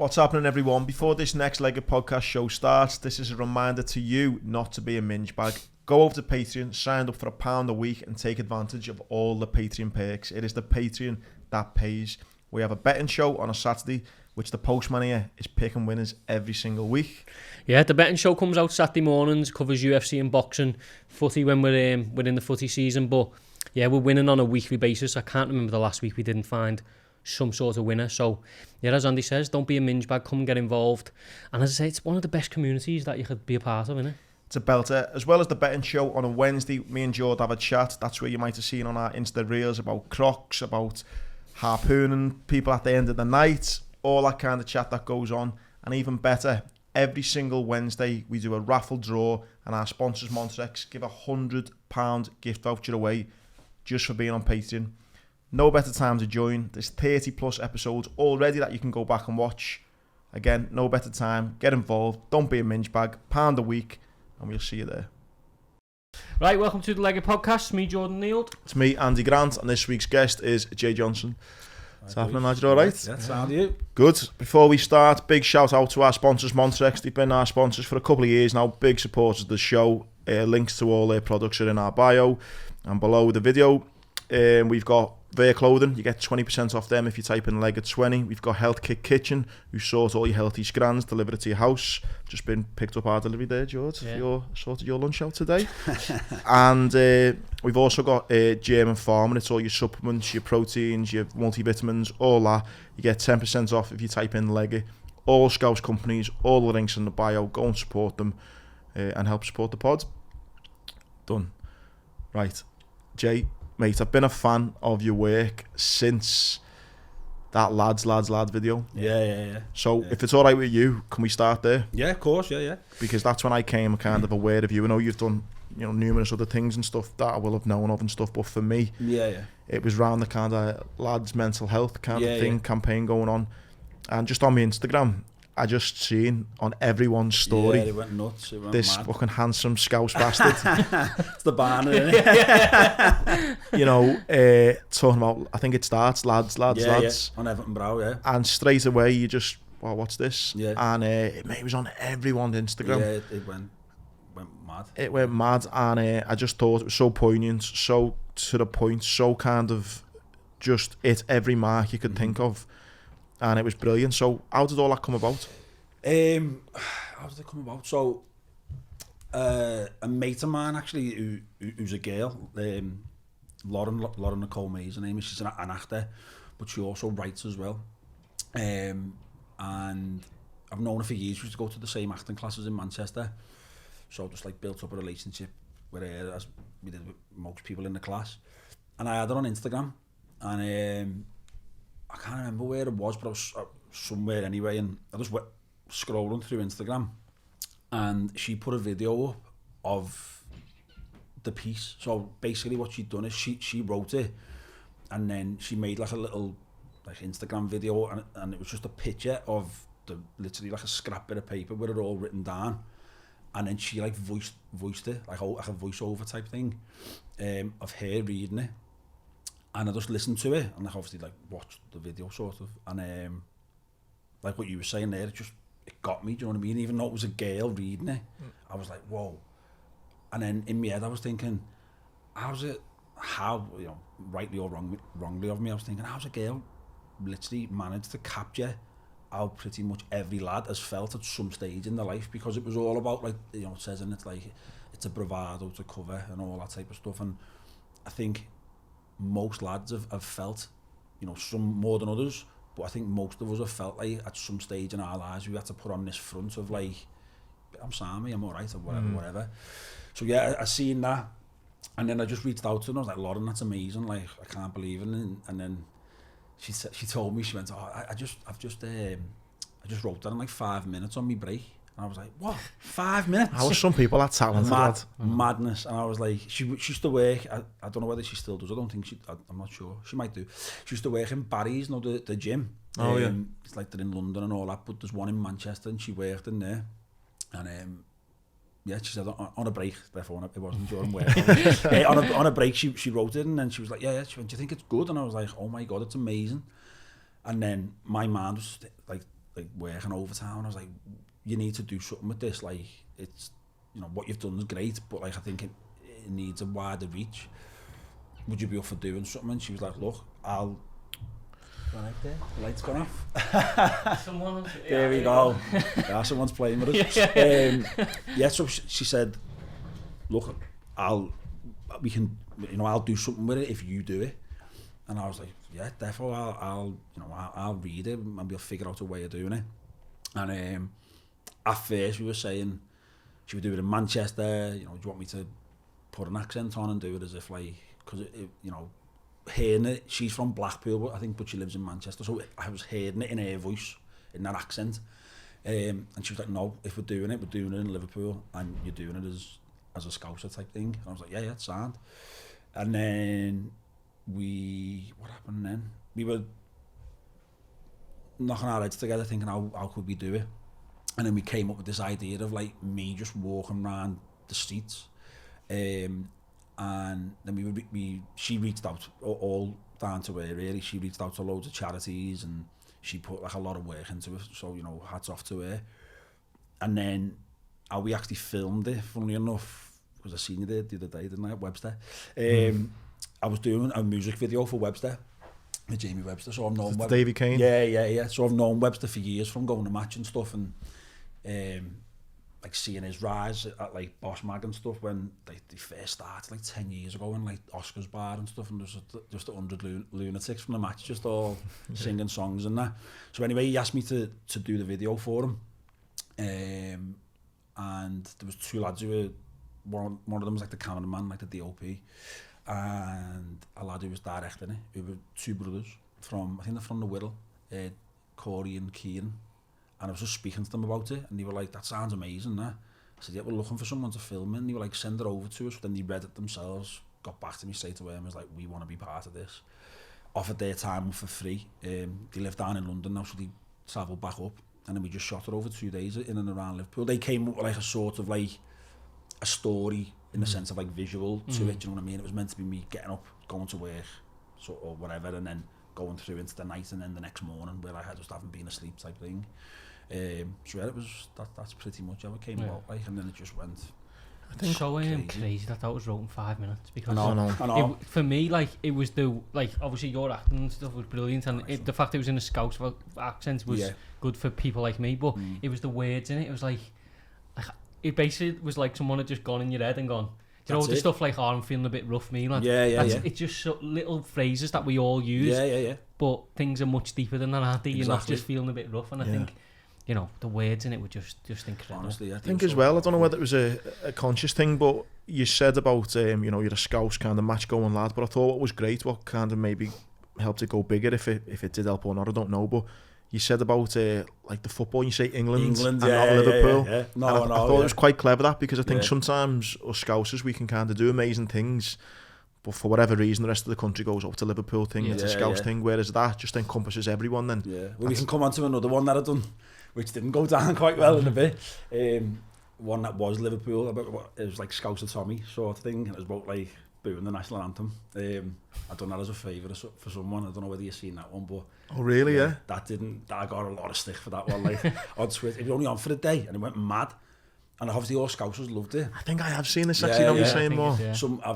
What's happening, everyone? Before this next leg of podcast show starts, this is a reminder to you not to be a minge bag. Go over to Patreon, sign up for £1 a week and take advantage of all the Patreon perks. It is the Patreon that pays. We have a betting show on a Saturday, which the postman here is picking winners every single week. Yeah, the betting show comes out Saturday mornings, covers UFC and boxing, footy when we're in the footy season. But yeah, we're winning on a weekly basis. I can't remember the last week we didn't find some sort of winner. So yeah, as Andy says, don't be a minge bag, come get involved. And as I say, it's one of the best communities that you could be a part of, isn't it? It's a belter. As well as the betting show on a Wednesday, me and Jord have a chat. That's where you might have seen on our Insta Reels about crocs, about harpooning people at the end of the night, all that kind of chat that goes on. And even better, every single Wednesday we do a raffle draw, and our sponsors Montrex give £100 gift voucher away just for being on Patreon. No better time to join. There's 30 plus episodes already that you can go back and watch. Again, no better time. Get involved. Don't be a minge bag. £1 a week, and we'll see you there. Right, welcome to the Lego Podcast. It's me, Jordan Neild. It's me, Andy Grant, and this week's guest is Jay Johnson. What's happening, lad? You all right? That's sound you. Good. Before we start, big shout out to our sponsors, Montrex. They've been our sponsors for a couple of years now. Big supporters of the show. Links to all their products are in our bio and below the video. We've got their clothing. You get 20% off them if you type in leg at 20. We've got Health Kick Kitchen, who sort all your healthy scrans, deliver it to your house. Just been picked up our delivery there, George. Yeah. Sorted your lunch out today. And we've also got German Farm, and it's all your supplements, your proteins, your multivitamins, all that. You get 10% off if you type in Leggy. All Scouse companies, all the links in the bio. Go and support them and help support the pod. Done. Right. Jay, mate, I've been a fan of your work since that lads video. Yeah. So if it's all right with you, can we start there? Yeah, of course, yeah. Because that's when I came kind of aware of you. I know you've done, numerous other things and stuff that I will have known of and stuff, but for me, it was round the kind of lads mental health kind of thing, campaign going on. And just on my Instagram, I just seen on everyone's story. Yeah, they went nuts. It went this mad. fucking handsome Scouse bastard. It's the banner, isn't it? Talking about, I think it starts, lads. Yeah, on Everton Brow, yeah. And straight away, you just, well, what's this? Yeah. And it was on everyone's Instagram. Yeah, it went mad. It went mad, and I just thought it was so poignant, so to the point, so kind of just hit every mark you could think of. And it was brilliant. So how did all that come about? How did it come about? So a mate of mine actually who's a girl, Lauren Nicole Mays, her name is. She's an actor, but she also writes as well. And I've known her for years. We used to go to the same acting classes in Manchester. So just like built up a relationship with her as we did with most people in the class. And I had her on Instagram, and I can't remember where it was, but I was somewhere anyway, and I just went scrolling through Instagram, and she put a video up of the piece. So basically what she'd done is she wrote it, and then she made like a little Instagram video, and it was just a picture of literally like a scrap bit of paper with it all written down, and then she like voiced it, like a voiceover type thing, of her reading it. And I just listened to it, and obviously watched the video sort of, and like what you were saying there, it got me. Do you know what I mean? Even though it was a girl reading it, I was like, whoa. And then in my head, I was thinking, rightly or wrongly of me, I was thinking, how's a girl literally managed to capture how pretty much every lad has felt at some stage in their life? Because it was all about it says in it it's a bravado to cover and all that type of stuff, and I think most lads have felt, some more than others, but I think most of us have felt like at some stage in our lives we had to put on this front of I'm Sammy, I'm alright, or whatever. So yeah, I seen that, and then I just reached out to her and I was like, Lauren, that's amazing, I can't believe it. And then she told me, she went, I just wrote that in 5 minutes on my break. And I was like, what? 5 minutes? How are some people that talented? Madness. And I was like, she used to work, I don't know whether she still does, I'm not sure, she might do. She used to work in Barry's, the gym. Oh yeah. It's like they're in London and all that, but there's one in Manchester, and she worked in there. And yeah, she said on a break, therefore it wasn't during work. on a break, she wrote it, and then she was like, yeah, she went, do you think it's good? And I was like, oh my God, it's amazing. And then my mind was like working overtime, and I was like, you need to do something with this. Like, it's, you know, what you've done is great, but like I think it needs a wider reach. Would you be up for doing something? And she was like, look, I'll. Right there, the light's gone off. Someone. There we go. Yeah, someone's playing with us. Yeah, so she said, look, I'll do something with it if you do it. And I was like, yeah, therefore I'll read it and we'll figure out a way of doing it. And at first we were saying, should we do it in Manchester? You know, do you want me to put an accent on and do it as if like, because you know, hearing it, she's from Blackpool, I think, but she lives in Manchester, so I was hearing it in her voice, in that accent. And she was like, no, if we're doing it in Liverpool, and you're doing it as a Scouser type thing. And I was like, yeah, it's sound. And then what happened then? We were knocking our heads together thinking, how could we do it? And then we came up with this idea of like me just walking around the streets. And then she reached out all down to her really. She reached out to loads of charities and she put like a lot of work into it. So, you know, hats off to her. And then how we actually filmed it, funnily enough, because I seen you there the other day, didn't I, at Webster? I was doing a music video for Webster, with Jamie Webster, so I've known Webster. Davy Kane? Yeah. So I've known Webster for years from going to match and stuff, and like seeing his rise at like Boss Mag and stuff when they first started like 10 years ago in like Oscar's bar and stuff, and there's just 100 lunatics from the match just all singing songs and that. So anyway, he asked me to do the video for him, and there was two lads who were, one of them was like the cameraman, like the DOP, and a lad who was directing it, who were two brothers from, I think they're from the Whittle, Corey and Keane. And I was just speaking to them about it, and they were like, that sounds amazing, that. I said, yeah, we're looking for someone to film it, and they were like, send it over to us. Then they read it themselves, got back to me straight away, and was like, we want to be part of this. Offered their time for free. They live down in London now, so they travelled back up, and then we just shot it over 2 days in and around Liverpool. They came up with like a sort of like a story in the sense of like visual to it, do you know what I mean? It was meant to be me getting up, going to work, or whatever, and then going through into the night, and then the next morning where I just haven't been asleep type thing. So yeah, it was that's pretty much how it came about, like, and then it just went. I think so crazy that was wrote in 5 minutes, because I know. For me, like, it was obviously your acting and stuff was brilliant, and the fact it was in a Scouse accent was good for people like me, but it was the words in it. It was like it basically was like someone had just gone in your head and gone, you know, the stuff like, oh, I'm feeling a bit rough, me, like, it's just so little phrases that we all use, but things are much deeper than that, aren't they? You're not just feeling a bit rough, and I think, you know, the words in it were just incredible. Honestly, I think as well, I don't know whether it was a conscious thing, but you said about, you know, you're a Scouse kind of match going lad, but I thought what was great, what kind of maybe helped it go bigger, if it did help or not, I don't know, but you said about like the football, you say England and not Liverpool. Yeah. No, I thought it was quite clever, that, because I think sometimes us Scousers, we can kind of do amazing things, but for whatever reason the rest of the country goes up to Liverpool thing, it's a Scouse thing, whereas that just encompasses everyone then. Well, we can come on to another one that I've done, which didn't go down quite well in a bit. One that was Liverpool, it was like Scouse of Tommy sort of thing, and it was about like booing the national anthem. I done that as a favour for someone. I don't know whether you've seen that one, but oh really? Yeah. That I got a lot of stick for that one. Like on Twitter, it was only on for a day, and it went mad. And obviously all Scousers loved it. I think I have seen this actually. You're saying more. I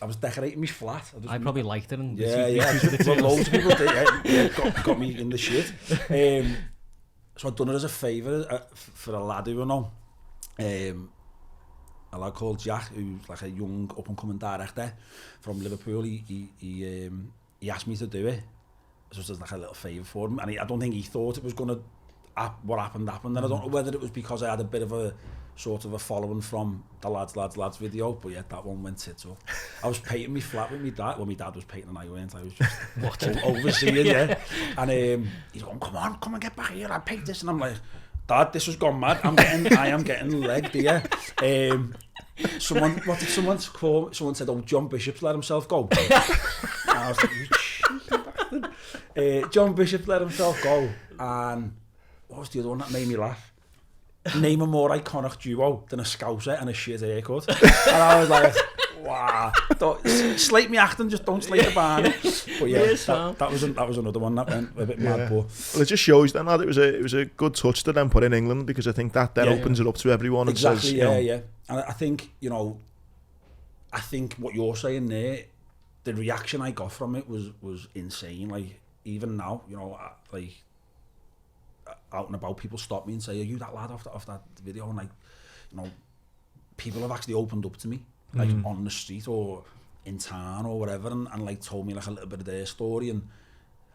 was decorating my flat. I probably liked it, and well, loads of people did. Got me in the shit. So I'd done it as a favour for a lad who I know. A lad called Jack, who's like a young up-and-coming director from Liverpool. He asked me to do it, so it was like a little favour for him, and I don't think he thought it was going to what happened, and I don't know whether it was because I had a bit of a sort of a following from the lads video, but yeah, that one went tits up. I was painting my flat with my dad. Well, my dad was painting and I went. I was just watching, overseeing, And he's going, come and get back here, I paint this, and I'm like, Dad, this has gone mad. I am getting legged here. What did someone call? Someone said, "Oh, John Bishop's let himself go." And I was like, "You cheeky bastard." John Bishop let himself go, and what was the other one that made me laugh? Name a more iconic duo than a Scouser and a shit haircut. And I was like, wow. Slate me acting, just don't slate the Barney. But yeah, that was another one that went a bit mad. But well, it just shows then that it was a good touch to then put in England, because I think that then opens it up to everyone and exactly, says, yeah. And I think, I think what you're saying there, the reaction I got from it was insane. Like, even now, like, out and about, people stop me and say, "Are you that lad off that video?" And like, people have actually opened up to me, like on the street or in town or whatever, and like told me like a little bit of their story. And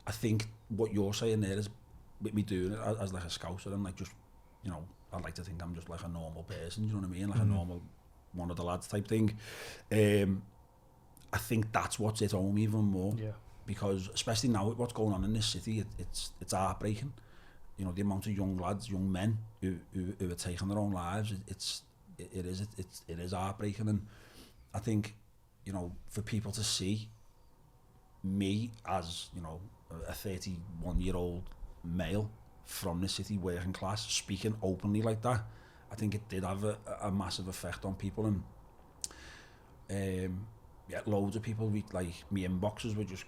I think what you're saying there is, with me doing it as like a scouser, and like just, I like to think I'm just like a normal person, you know what I mean? Like a normal one of the lads type thing. I think that's what's it home even more. Yeah. Because especially now with what's going on in this city, it's heartbreaking. The amount of young lads, young men who are taking their own lives, it is heartbreaking. And I think, for people to see me as, a 31-year-old male from the city, working class, speaking openly like that, I think it did have a massive effect on people. And loads of people, like, my inboxes were just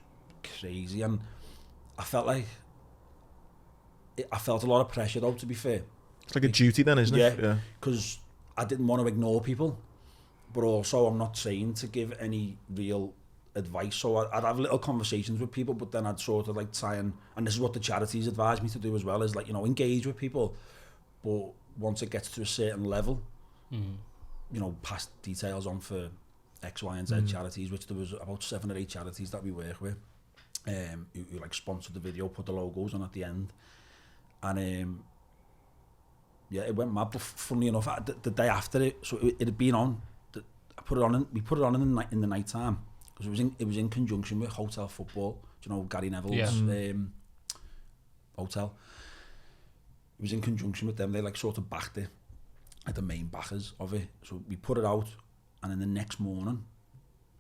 crazy, and I felt a lot of pressure though, to be fair. It's like a duty then, isn't it? Yeah, because I didn't want to ignore people, but also I'm not trained to give any real advice, so I'd have little conversations with people, but then I'd sort of like try and this is what the charities advise me to do as well, is like, engage with people, but once it gets to a certain level, pass details on for X, Y and Z charities, which there was about 7 or 8 charities that we work with, who like sponsored the video, put the logos on at the end. And it went mad. But funnily enough, the day after it, so it had been on. We put it on in the night time, because it was in conjunction with Hotel Football. Do you know Gary Neville's hotel? It was in conjunction with them. They like sort of backed it, like the main backers of it. So we put it out, and then the next morning,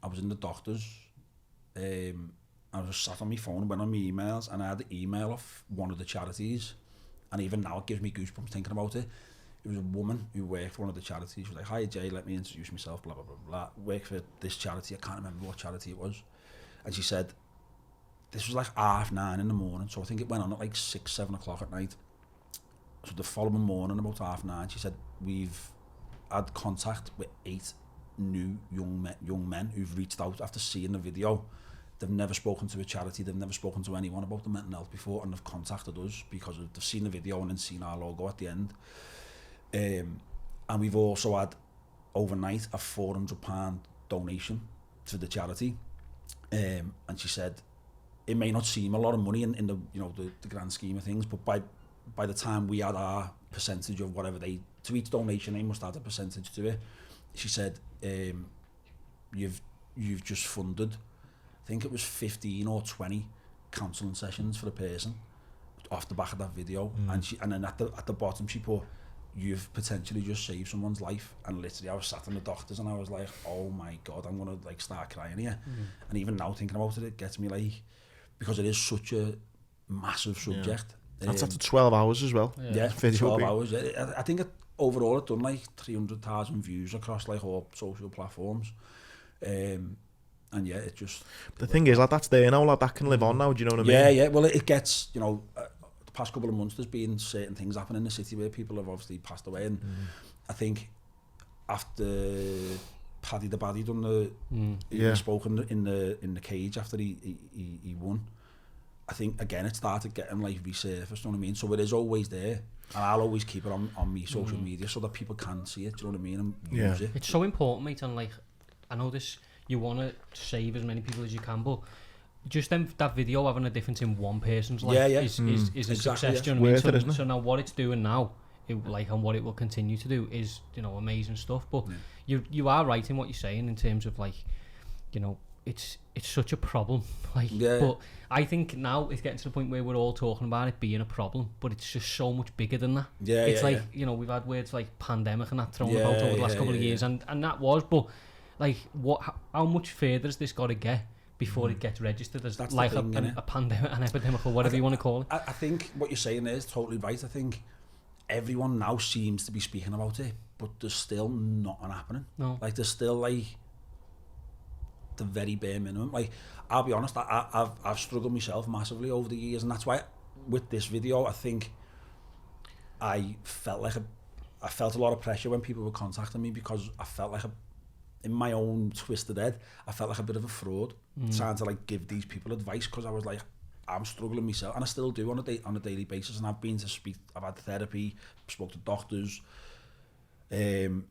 I was in the doctor's. I was sat on my phone and went on my emails, and I had the email off one of the charities, and even now it gives me goosebumps thinking about it. It was a woman who worked for one of the charities. She was like, "Hi Jay, let me introduce myself, blah blah blah blah. Work for this charity." I can't remember what charity it was. And she said, this was like 9:30 in the morning, so I think it went on at like 6, 7 o'clock at night. So the following morning, about 9:30, she said, "We've had contact with 8 new young men who've reached out after seeing the video. They've never spoken to a charity, they've never spoken to anyone about the mental health before, and they've contacted us because they've seen the video and then seen our logo at the end. And we've also had overnight a £400 donation to the charity." And she said, it may not seem a lot of money in the the grand scheme of things, but by the time we had our percentage of whatever to each donation, they must add a percentage to it. She said, you've just funded, I think it was 15 or 20 counselling sessions for a person off the back of that video. And then at the bottom she put, "You've potentially just saved someone's life." And literally I was sat in the doctor's and I was like, oh my God, I'm gonna like start crying here. And even now thinking about it, it gets me like, because it is such a massive subject. That's after 12 hours as well. Yeah, 12 hours. Yeah. I think overall it done like 300,000 views across like all social platforms. And yeah, it just... But the thing is, like, that's there now, like, that can live on now, do you know what I mean? Yeah. Well, it gets, the past couple of months there's been certain things happening in the city where people have obviously passed away, and I think after Paddy the Baddy done he spoke in the cage after he won, I think again it started getting like resurfaced, you know what I mean? So it is always there, and I'll always keep it on my social media so that people can see it, do you know what I mean, and use it. It's so important, mate, and like, I know this, you want to save as many people as you can, but just that video having a difference in one person's life is a success, do you know what I mean? So now what it's doing now, and what it will continue to do is, amazing stuff. But you are right in what you're saying in terms of like, it's such a problem. But I think now it's getting to the point where we're all talking about it being a problem, but it's just so much bigger than that. It's we've had words like pandemic and that thrown about over the last couple of years, and that was, but like, how much further has this got to get before it gets registered as like a pandemic, an epidemic, or whatever you want to call it? I think what you're saying there is totally right. I think everyone now seems to be speaking about it, but there's still nothing happening. No. Like, there's still like, the very bare minimum. Like, I'll be honest, I've struggled myself massively over the years, and that's why with this video, I think I felt a lot of pressure when people were contacting me, because I felt like in my own twisted head, I felt like a bit of a fraud trying to like give these people advice, because I was like, I'm struggling myself, and I still do on a daily basis. And I've been to speak, I've had therapy, spoke to doctors, and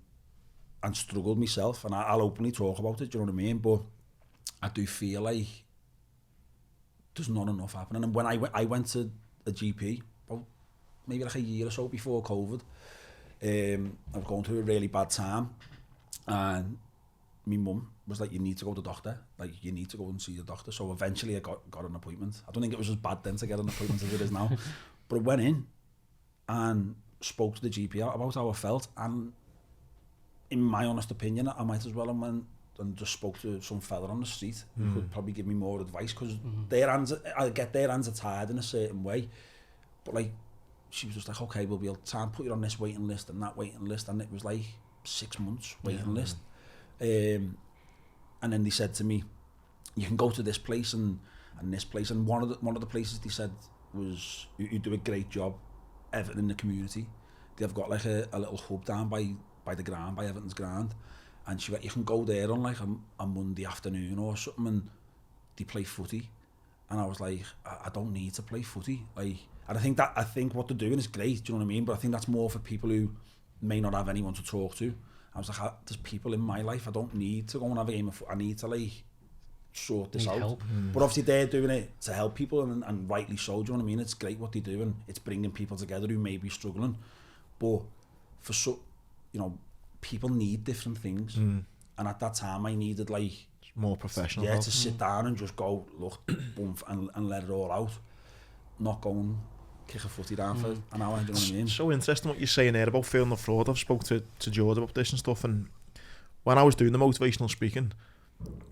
struggled myself, and I'll openly talk about it. Do you know what I mean? But I do feel like there's not enough happening. And when I went to a GP, about maybe like a year or so before COVID, I was going through a really bad time, and my mum was like, you need to go to the doctor, like you need to go and see the doctor. So eventually I got an appointment. I don't think it was as bad then to get an appointment as it is now, but I went in and spoke to the GP about how I felt, and in my honest opinion, I might as well have went and just spoke to some fella on the street who could probably give me more advice, because I get their hands are tied in a certain way, but like, she was just like, okay, we'll be able to try and put you on this waiting list and that waiting list, and it was like 6 months waiting list. And then they said to me, you can go to this place and this place, and one of the places they said was, you do a great job, Everton in the community. They've got like a little hub down by the ground, by Everton's ground, and she went, you can go there on like a Monday afternoon or something, and they play footy. And I was like, I don't need to play footy, like. And I think what they're doing is great, do you know what I mean? But I think that's more for people who may not have anyone to talk to. I was like, there's people in my life, I don't need to go and have a game of foot. I need to like sort this out. Help. But obviously they're doing it to help people, and rightly so, do you know what I mean? It's great what they do, and it's bringing people together who may be struggling. But for people need different things. And at that time I needed like more professional. Yeah, to sit down and just go, look, boom, and let it all out. Not go and kick a footy down for an hour, do you know what I mean? So interesting what you're saying there about feeling the fraud. I've spoke to George about this and stuff, and when I was doing the motivational speaking,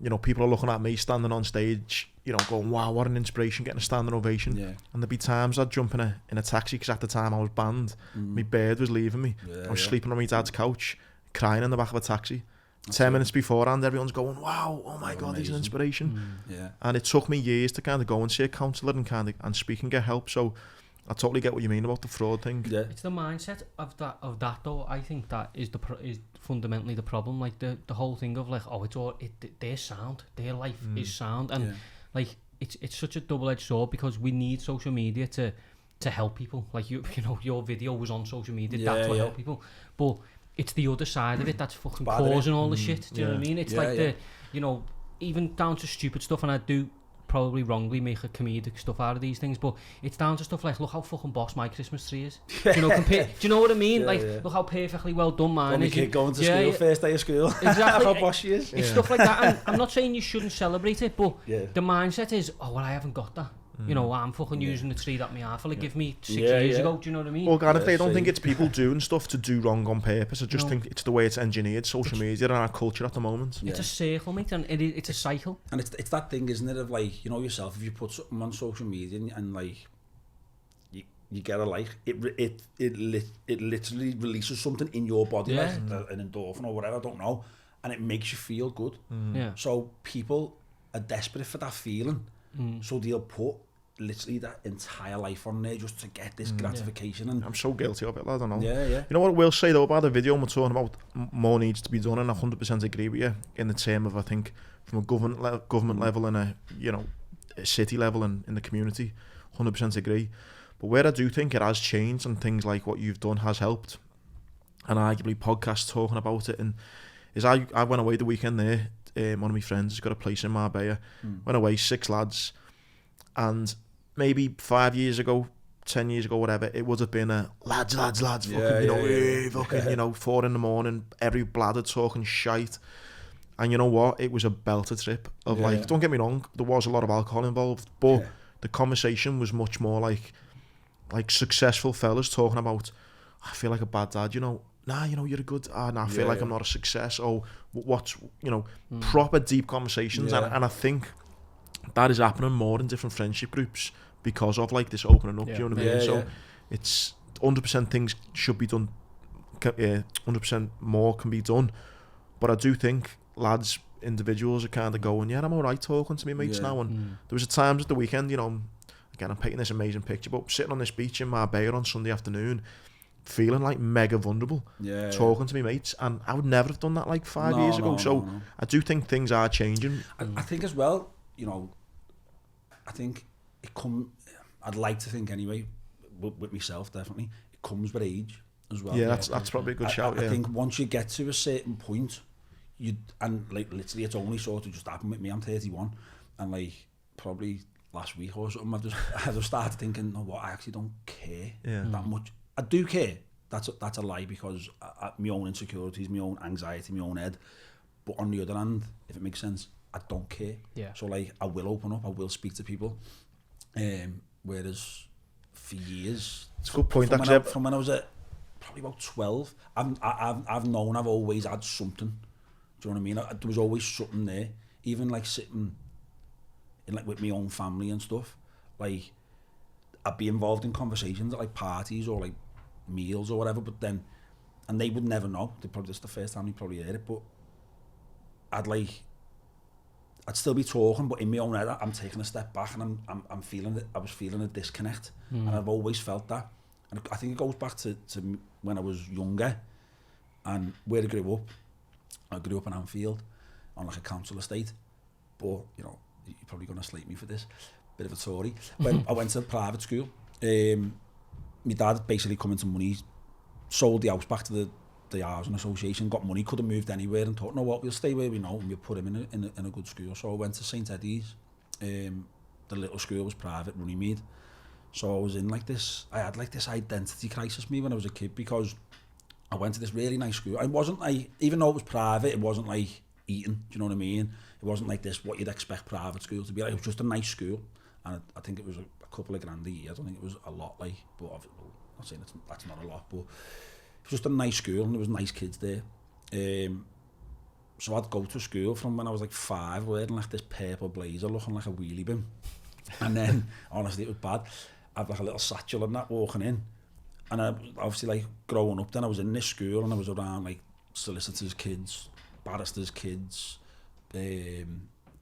you know, people are looking at me standing on stage, you know, going, wow, what an inspiration, getting a standing ovation. Yeah. And there'd be times I'd jump in a taxi, because at the time I was banned. My bird was leaving me. I was sleeping on my dad's couch, crying in the back of a taxi. That's 10 minutes beforehand, everyone's going, wow, oh my God, he's an inspiration. And it took me years to kind of go and see a counsellor and speak and get help. So I totally get what you mean about the fraud thing. Yeah. It's the mindset of that though. I think that is fundamentally the problem. Like the whole thing of like, oh, they're sound, their life is sound, and like it's such a double-edged sword, because we need social media to help people. Like you know, your video was on social media, that's what help people. But it's the other side of it that's fucking causing all the shit. Do you know what I mean? It's the, you know, even down to stupid stuff, and I do probably wrongly make a comedic stuff out of these things, but it's down to stuff like, look how fucking boss my Christmas tree is. Do you know, do you know what I mean? Look how perfectly well done mine is. Kid going to school, first day of school. Exactly. How boss she is. It's stuff like that. And I'm not saying you shouldn't celebrate it, but the mindset is, oh, well, I haven't got that. You know, I'm fucking using the tree that my half give me 6 years ago. Do you know what I mean? Organically, I don't think it's people doing stuff to do wrong on purpose. I just think it's the way it's engineered, social media and our culture at the moment. It's a circle, mate, and it's a cycle. And it's that thing, isn't it, of like, you know yourself, if you put something on social media and like you get a like, it literally releases something in your body, like an endorphin or whatever, I don't know, and it makes you feel good. So people are desperate for that feeling, so they'll put literally that entire life on there just to get this gratification. And I'm so guilty of it, lad, I don't know. You know what I will say though about the video, we're talking about more needs to be done, and I 100% agree with you in the term of, I think, from a government level and a, you know, a city level and in the community, 100% agree. But where I do think it has changed, and things like what you've done has helped, and arguably podcasts talking about it, and is I went away the weekend there. One of my friends has got a place in Marbella. Went away, 6 lads, and maybe 5 years ago, 10 years ago, whatever, it would have been a lads, fucking, you know, 4 a.m, every bladder talking shite. And you know what? It was a belter trip of like, don't get me wrong, there was a lot of alcohol involved, but the conversation was much more like successful fellas talking about, I feel like a bad dad, you know, nah, you know, you're a good, I feel like I'm not a success, or what's, you know, proper deep conversations. And I think that is happening more in different friendship groups because of like this opening up. Do you know what I mean? So it's 100% things should be done. 100% more can be done, but I do think lads individuals are kind of going, yeah, I'm all right talking to me mates now. And there was a times at the weekend, you know, again, I'm painting this amazing picture, but sitting on this beach in Marbella on Sunday afternoon, feeling like mega vulnerable, talking to me mates, and I would never have done that like 5 years ago. So I do think things are changing. I think as well, you know, I think I'd like to think anyway, with myself definitely, it comes with age as well. Yeah, that's probably a good shout. I think once you get to a certain point, and like literally it's only sort of just happened with me. I'm 31, and like probably last week or something, I just started thinking, no, what, I actually don't care that much. I do care. That's a lie, because my own insecurities, my own anxiety, my own head. But on the other hand, if it makes sense, I don't care. Yeah. So like, I will open up. I will speak to people. Whereas for years, it's a good point. From when I was at probably about 12, I've known I've always had something. Do you know what I mean? There was always something there. Even like sitting in like with my own family and stuff. Like, I'd be involved in conversations at like parties or like meals or whatever, but then, and they would never know. This is the first time they probably heard it, but I'd still be talking, but in my own head, I'm taking a step back, and I'm feeling it. I was feeling a disconnect, and I've always felt that. And I think it goes back to when I was younger, and where I grew up. I grew up in Anfield, on like a council estate, but you know, you're probably going to slate me for this, bit of a Tory. When I went to private school, my dad basically come into money, sold the house back to the housing association, got money, could have moved anywhere, and thought, no, what, we'll stay where we know, and we'll put him in a good school. So I went to St Eddie's. The little school was private, Runnymede. So I was in like this, I had like this identity crisis me when I was a kid, because I went to this really nice school. I wasn't like, even though it was private, it wasn't like Eton, do you know what I mean? It wasn't like this, what you'd expect private school to be like. It was just a nice school, and I think it was a couple of grand a year. I don't think it was a lot, like, but I'm not saying that's not a lot, but it was just a nice school, and there was nice kids there. So I'd go to school from when I was like 5, wearing like this purple blazer, looking like a wheelie bin, and then honestly it was bad. I'd like a little satchel and that, walking in, and I obviously, like, growing up then, I was in this school, and I was around like solicitors' kids, barristers' kids. There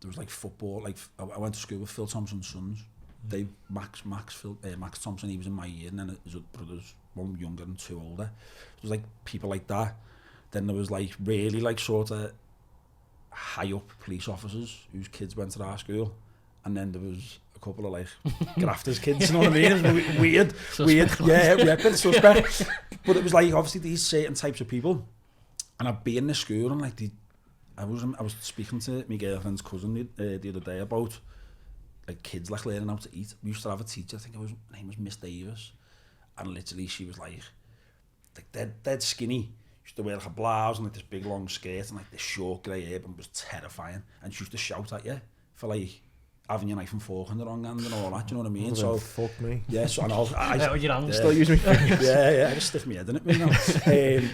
was like football, like I went to school with Phil Thompson's sons. They Max Thompson, he was in my year, and then his brothers, one younger and 2 older. It was like people like that. Then there was like really like sort of high up police officers whose kids went to our school, and then there was a couple of like grafters kids, you know what I mean? It was weird, yeah, a bit suspect. But it was like obviously these certain types of people, and I'd be in the school, and like I was speaking to my girlfriend's cousin the other day about like kids like learning how to eat. We used to have a teacher, I think her name was Miss Davis, and literally she was like dead skinny. She used to wear like a blouse and like this big long skirt and like this short grey hair, and was terrifying. And she used to shout at you for like having your knife and fork in the wrong hand and all that, do you know what I mean? So fuck me. Yeah, so I your hands. Still use me fingers. yeah, I just stiff my head in it, you know.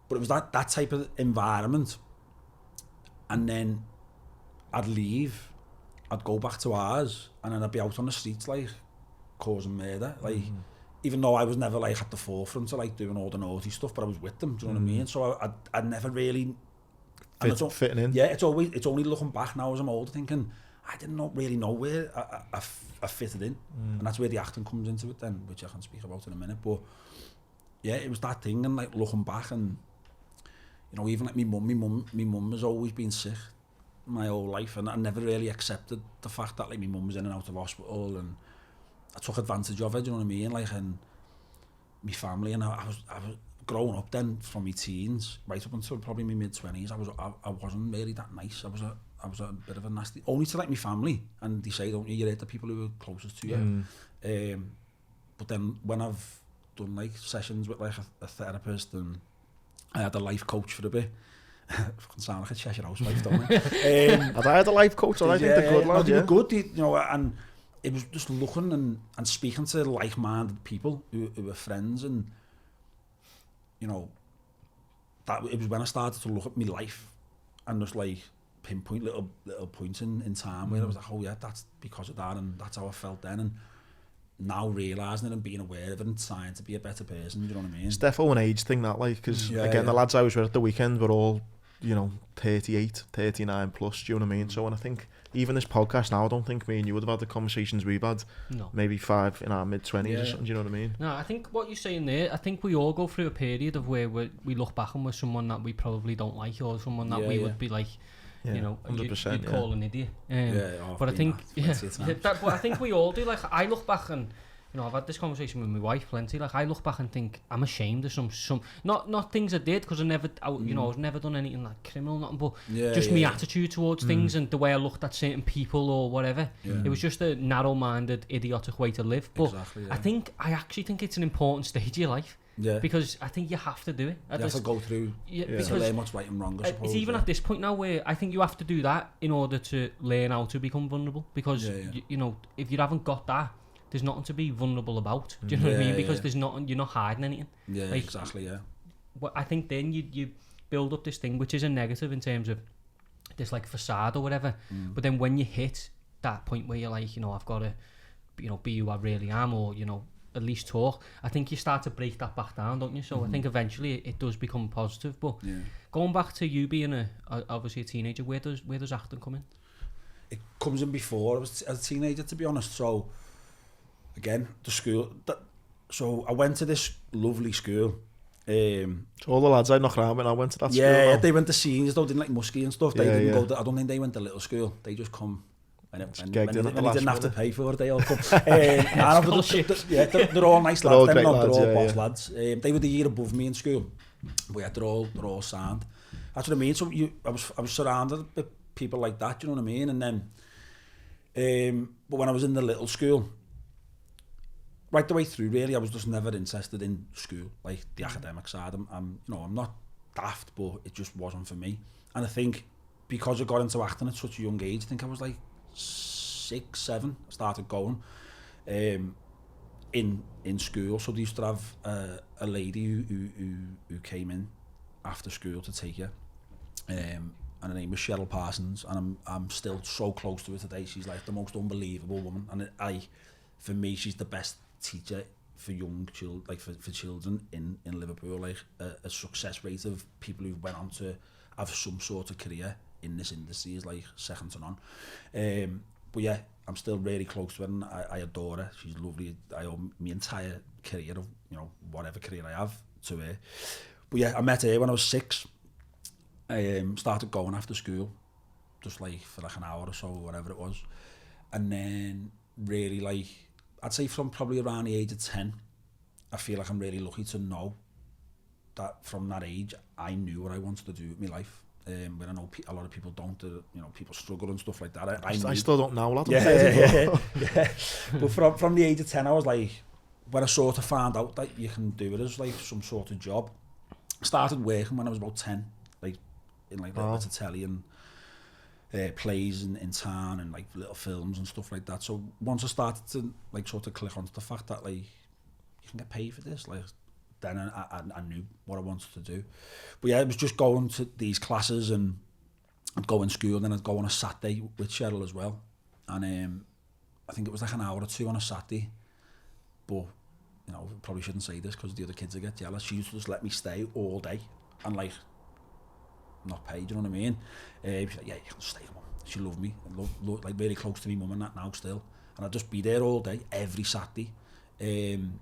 But it was that type of environment. And then I'd leave, I'd go back to ours, and then I'd be out on the streets like causing murder, like even though I was never like at the forefront of like doing all the naughty stuff, but I was with them, do you know what I mean? So I never really fitting in. Yeah, it's only looking back now as I'm older thinking I didn't really know where I fitted in, and that's where the acting comes into it then, which I can speak about in a minute. But yeah, it was that thing, and like looking back, and you know, even like my mum has always been sick my whole life, and I never really accepted the fact that like my mum was in and out of hospital, and I took advantage of it, you know what I mean? Like, and my family, and I was growing up then from my teens right up until probably my mid-20s. I wasn't really that nice. I was a bit of a nasty, only to like my family, and they say, don't you, you're the people who are closest to you. But then when I've done like sessions with like a therapist, and I had a life coach for a bit. Fucking sound like a Cheshire housewife, don't I? Had I had a life coach, or I think they're good, lad. They were good, you know, and it was just looking and speaking to like-minded people who were friends, and you know, that it was when I started to look at my life and just like pinpoint little points in time where I was like, oh yeah, that's because of that, and that's how I felt then, and now realising it and being aware of it and trying to be a better person, do you know what I mean? It's definitely an age thing, that, like, because again, the lads I was with at the weekend were all you know, 38, 39 plus, do you know what I mean? So, and I think even this podcast now, I don't think me and you would have had the conversations we've had. No. Maybe 5 in our mid-20s or something, do you know what I mean? No, I think what you're saying there, I think we all go through a period of where we look back and we're someone that we probably don't like, or someone that we would be like, you know, 100%, you'd call an idiot. But I think, but I think we all do. Like, I look back and, you know, I've had this conversation with my wife plenty. Like, I look back and think I'm ashamed of some not things I did, because I was never done anything like criminal, nothing, but just my attitude towards things and the way I looked at certain people or whatever. It was just a narrow-minded, idiotic way to live. But I actually think it's an important stage of your life. Because I think you have to do it. You have to go through to learn what's right and wrong, I suppose. It's even at this point now where I think you have to do that in order to learn how to become vulnerable. Because, you know, if you haven't got that, there's nothing to be vulnerable about. Do you know what I mean? Because there's nothing, you're not hiding anything. Like, exactly, Well, I think then you build up this thing, which is a negative in terms of this like facade or whatever. But then when you hit that point where you're like, you know, I've got to, you know, be who I really am, or, you know, at least talk, I think you start to break that back down, don't you? So I think eventually it does become positive. But going back to you being obviously a teenager, where does acting come in? It comes in before I was a teenager, to be honest. So again, the school. So I went to this lovely school. So all the lads I knocked around when I went to that school. Yeah, they went to seniors though, didn't like Muskie and stuff. They didn't go to, I don't think they went to little school. They just come when they didn't have to pay for it, they all come. They're all nice lads. They're all boss lads. They were the year above me in school. But yeah, they're all sound. That's what I mean. So I was surrounded with people like that, you know what I mean? And then, but when I was in the little school, right the way through, really, I was just never interested in school, like the academic side. I'm not daft, but it just wasn't for me. And I think because I got into acting at such a young age, I think I was like 6, 7, I started going in school. So they used to have a lady who came in after school to take her, and her name was Cheryl Parsons, and I'm still so close to her today. She's like the most unbelievable woman, and for me, she's the best teacher for young children, like for children in Liverpool. Like a success rate of people who went on to have some sort of career in this industry is like second to none. But yeah, I'm still really close to her, and I adore her. She's lovely. I owe my entire career of, you know, whatever career I have to her. But yeah, I met her when I was 6. Started going after school, just like for like an hour or so, or whatever it was. And then really, like, I'd say from probably around the age of 10, I feel like I'm really lucky to know that from that age, I knew what I wanted to do with my life. But I know a lot of people don't, you know, people struggle and stuff like that. I still don't know, lad. Yeah. But from the age of 10, I was like, when I sort of found out that you can do it as like some sort of job, I started working when I was about 10, like in like little bits of telly and plays in town and like little films and stuff like that. So once I started to like sort of click onto the fact that like you can get paid for this, like then I knew what I wanted to do. But yeah, it was just going to these classes, and I'd go in school, and then I'd go on a Saturday with Cheryl as well. And I think it was like an hour or 2 on a Saturday. But, you know, probably shouldn't say this because the other kids would get jealous. She used to just let me stay all day and like not paid, you know what I mean? She's like, yeah, you can stay, mum. She loved me, like really close to me mum and that now still. And I'd just be there all day, every Saturday. And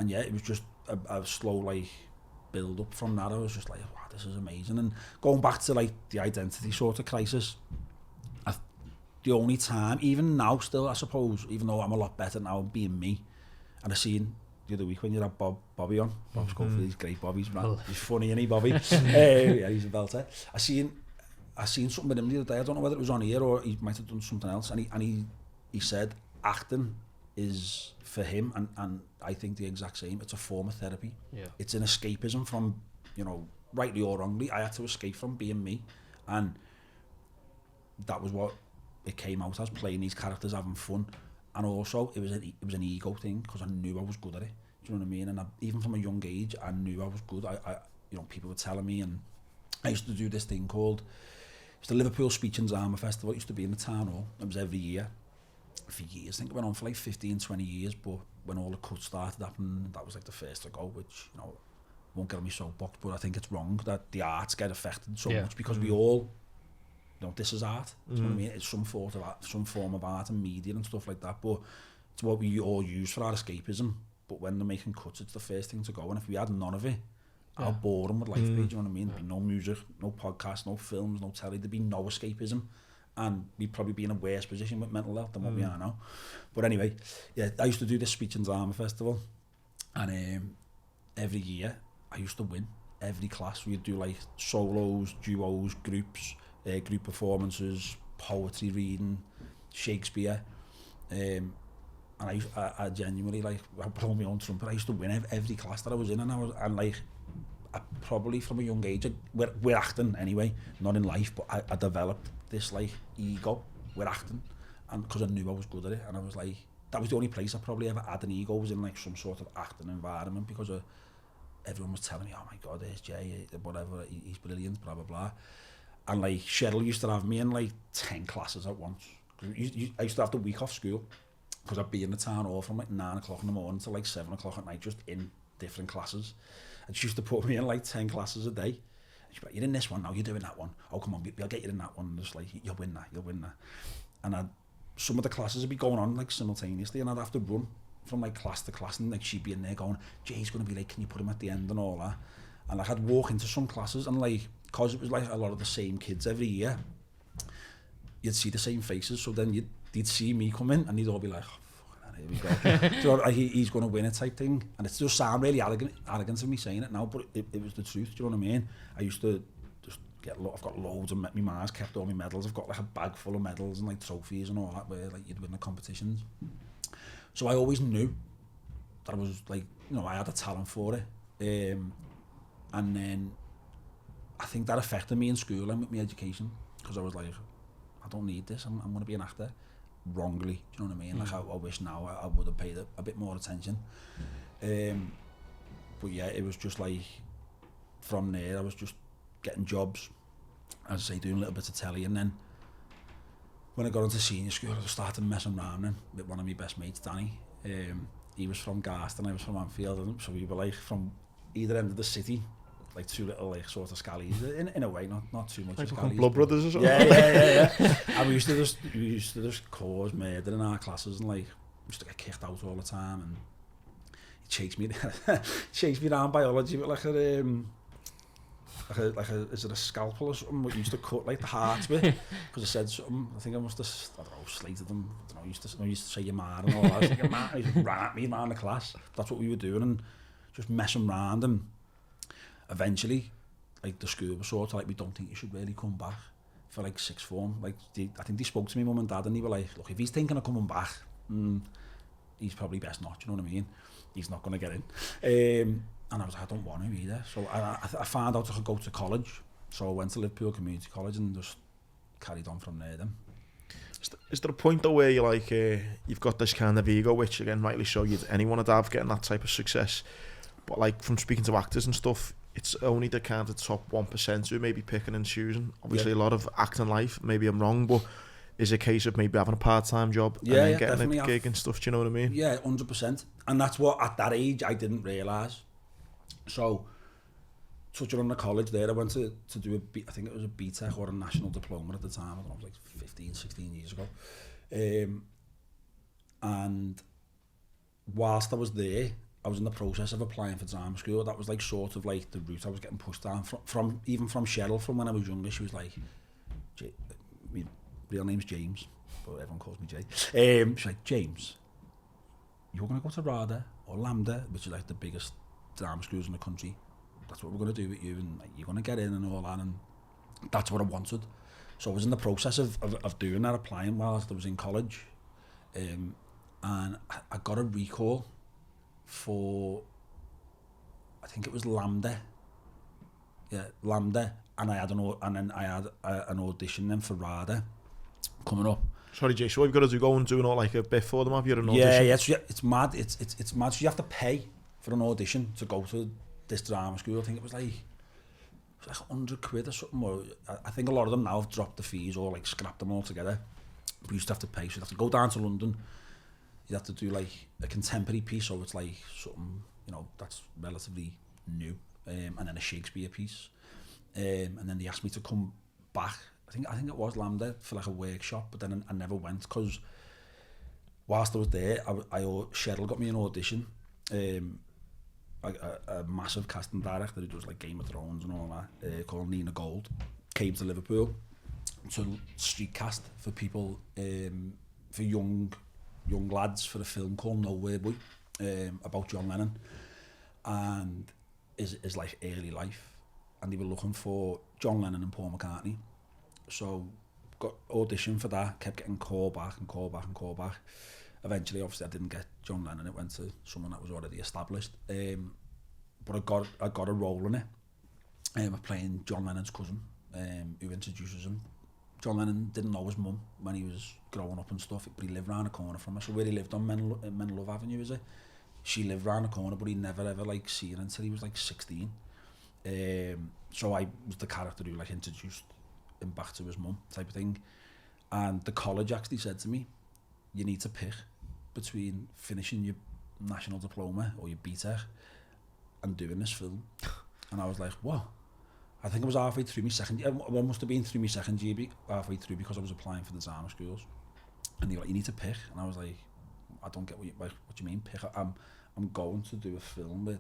yeah, it was just a slow like build up from that. I was just like, wow, this is amazing. And going back to like the identity sort of crisis, the only time, even now still, I suppose, even though I'm a lot better now being me, and I seen the other week when you had Bobby on, Bob Schofield, he's great, Bobby's man, he's funny, isn't he, Bobby? Yeah, he's a belter. I seen something with him the other day, I don't know whether it was on here or he might have done something else, and he said acting is for him, and I think the exact same. It's a form of therapy. Yeah. It's an escapism from, you know, rightly or wrongly, I had to escape from being me, and that was what it came out as, playing these characters, having fun. And also it was an ego thing, because I knew I was good at it. Do you know what I mean? And even from a young age, I knew I was good. I you know, people were telling me, and I used to do this thing called, it's the Liverpool Speech and Drama Festival. It used to be in the town hall. It was every year for years. I think it went on for like 15, 20 years, but when all the cuts started happening, that was like the first to go, which, you know, won't get on my soapbox, but I think it's wrong that the arts get affected so Yeah. much because we all, you know, this is art. Do you know what I mean? It's some form of art and media and stuff like that, but it's what we all use for our escapism. But when they're making cuts, it's the first thing to go. And if we had none of it, how boring would life be? Do you know what I mean? There'd be no music, no podcasts, no films, no telly. There'd be no escapism. And we'd probably be in a worse position with mental health than what we are now. But anyway, yeah, I used to do this speech and drama festival. And every year, I used to win. Every class, we'd do like solos, duos, groups, group performances, poetry reading, Shakespeare. And I genuinely, like, I blow my own trumpet. I used to win every class that I was in, and I probably from a young age, we're acting anyway, not in life, but I developed this like ego with acting, and because I knew I was good at it, and I was like, that was the only place I probably ever had an ego, was in like some sort of acting environment, because everyone was telling me, oh my God, there's Jay, whatever, he's brilliant, blah blah blah, and like Cheryl used to have me in like 10 classes at once. I used to have the week off school, because I'd be in the town hall from like 9 o'clock in the morning to like 7 o'clock at night, just in different classes. And she used to put me in like 10 classes a day. And she'd be like, you're in this one now, you're doing that one. Oh, come on, we'll get you in that one. And just like, you'll win that. And some of the classes would be going on like simultaneously, and I'd have to run from like class to class, and like she'd be in there going, Jay's going to be like, can you put him at the end and all that? And like I'd walk into some classes, and like, because it was like a lot of the same kids every year, you'd see the same faces, so then they'd see me come in, and they'd all be like, here we go. So like, he's going to win it type thing. And it still sound really arrogant of me saying it now, but it was the truth. Do you know what I mean? I used to just I've got loads of, my ma's kept all my medals. I've got like a bag full of medals and like trophies and all that, where like you'd win the competitions. So I always knew that I was like, you know, I had a talent for it. And then I think that affected me in school and with my education, because I was like, I don't need this, I'm going to be an actor. Wrongly, do you know what I mean? Like I wish now I would have paid a bit more attention. But yeah, it was just like, from there I was just getting jobs, as I say, doing little bits of telly, and then when I got into senior school I started messing around then with one of my best mates, Danny. He was from Garston, I was from Anfield, so we were like from either end of the city, like two little like sort of scallies in a way, not too much. Like blood brothers or something. Yeah. And we used to just cause murder in our classes, and like we used to get kicked out all the time, and he chased me around biology with like a is it a scalpel or something? What used to cut like the hearts with, because I said something. I think I must have, I don't know, slated them. I don't know. I used to say your man and all that. I was like, your man. He just ran at me around the class. That's what we were doing, and just messing around. And eventually, like the school was sort of like, we don't think you should really come back for like sixth form. Like I think they spoke to me mum and dad, and they were like, look, if he's thinking of coming back, he's probably best not. You know what I mean? He's not going to get in. And I was like, I don't want to either. So I found out I could go to college. So I went to Liverpool Community College and just carried on from there then. Is there a point though where you're like, you've got this kind of ego, which again, rightly so, anyone would have, getting that type of success. But like from speaking to actors and stuff, it's only the kind of top 1% who may be picking and choosing. Obviously a lot of acting life, maybe I'm wrong, but is a case of maybe having a part-time job and then getting a gig and stuff, do you know what I mean? Yeah, 100%. And that's what, at that age, I didn't realise. So, touching on the college there, I went to do I think it was a BTEC or a national diploma at the time. I don't know, it was like 15, 16 years ago. And whilst I was there, I was in the process of applying for drama school. That was like sort of like the route I was getting pushed down from even from Cheryl, from when I was younger. She was like, my real name's James, but everyone calls me Jay. She's like, James, you're going to go to RADA or Lambda, which is like the biggest drama schools in the country. That's what we're going to do with you, and like, you're going to get in and all that. And that's what I wanted. So I was in the process of doing that, applying whilst I was in college. And I got a recall for, I think it was Lambda. Yeah, Lambda. And I had an audition then for RADA coming up. Sorry, Jay, so what you've got to do, go and do like a bit for them, have you? An audition? Yeah, it's mad. It's mad. So you have to pay for an audition to go to this drama school. I think it was like 100 quid or something. Or I think a lot of them now have dropped the fees or like scrapped them all together. But you used to have to pay. So you have to go down to London. You have to do like a contemporary piece, so it's like something, you know, that's relatively new. and then a Shakespeare piece. And then they asked me to come back. I think it was Lambda for like a workshop, but then I never went because whilst I was there, Cheryl got me an audition. A massive casting director who does like Game of Thrones and all that, called Nina Gold, came to Liverpool to street cast for people, for young lads for a film called Nowhere Boy, about John Lennon and his like early life, and they were looking for John Lennon and Paul McCartney. So got auditioned for that, kept getting called back. Eventually, obviously, I didn't get John Lennon. It went to someone that was already established. But I got a role in it. I'm playing John Lennon's cousin, who introduces him. John Lennon didn't know his mum when he was growing up and stuff, but he lived round the corner from her. So where he lived on Menlove Avenue, is it? She lived round the corner, but he never ever like seen her until he was like 16. So I was the character who like introduced him back to his mum, type of thing. And the college actually said to me, you need to pick between finishing your national diploma or your BTEC and doing this film. And I was like, what? I think I was halfway through my second year. Well, I must have been through my second year, halfway through, because I was applying for the drama schools. And they were like, you need to pick. And I was like, I don't get what you mean, pick. I'm going to do a film with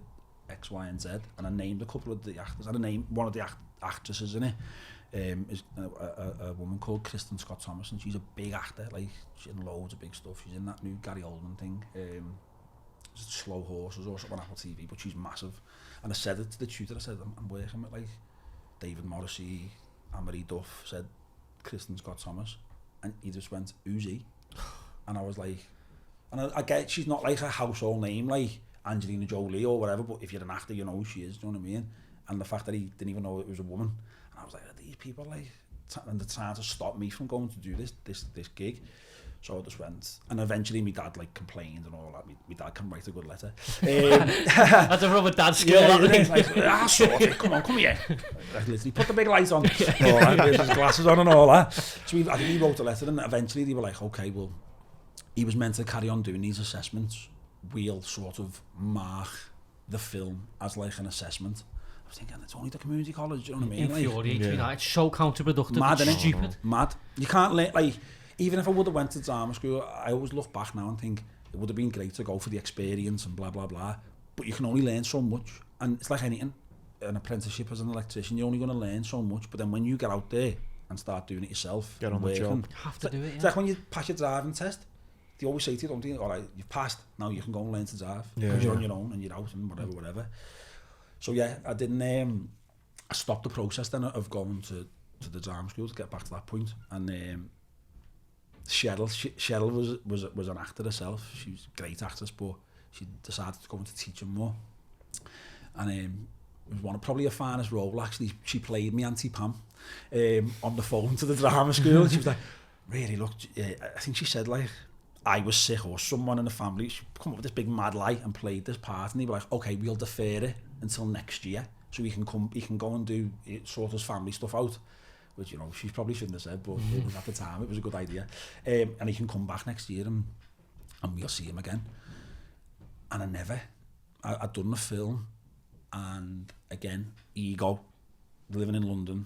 X, Y, and Z. And I named a couple of the actors. And I named one of the actresses in it. Is a woman called Kristin Scott Thomas, and she's a big actor. Like, she's in loads of big stuff. She's in that new Gary Oldman thing, Slow Horses or something on Apple TV, but she's massive. And I said it to the tutor. I said, I'm working with like David Morrissey and Marie Duff. Said Kristin Scott Thomas, and he just went, who's he? And I was like, and I get she's not like a household name like Angelina Jolie or whatever, but if you're an actor, you know who she is. Do you know what I mean? And the fact that he didn't even know it was a woman. And I was like, are these people like, and they're trying to stop me from going to do this gig. So I just went, and eventually my dad like complained and all that. My dad can write a good letter. That's a rubber dad skill. Yeah, like, sort it. Come here. I literally put the big light on, all right, with his glasses on and all that. So I think he wrote a letter, and eventually they were like, okay, well, he was meant to carry on doing these assessments. We'll sort of mark the film as like an assessment. I was thinking, it's only the community college, do you know what I mean? Infuriates me, it's so counterproductive. Mad, it's innit? stupid. Mad. You can't like, even if I would have went to drama school, I always look back now and think it would have been great to go for the experience and blah, blah, blah. But you can only learn so much. And it's like anything, an apprenticeship as an electrician, you're only going to learn so much. But then when you get out there and start doing it yourself, get on the job. You have to do it, yeah. It's like when you pass your driving test, they always say to you, don't they, all right, you've passed, now you can go and learn to drive. Because you're on your own and you're out and whatever. So yeah, I didn't, I stopped the process then of going to the drama school to get back to that point. And Cheryl was an actor herself. She was a great actress, but she decided to go into teaching more. And it was probably her finest role, actually. She played me Auntie Pam on the phone to the drama school. And she was like, really, look, I think she said like, I was sick or someone in the family. She come up with this big mad lie and played this part, and they were like, okay, we'll defer it until next year, so he can go and do sort his family stuff out, which, you know, she probably shouldn't have said, but it was at the time, it was a good idea. And he can come back next year and we'll see him again. And I'd done the film, and again, ego, living in London,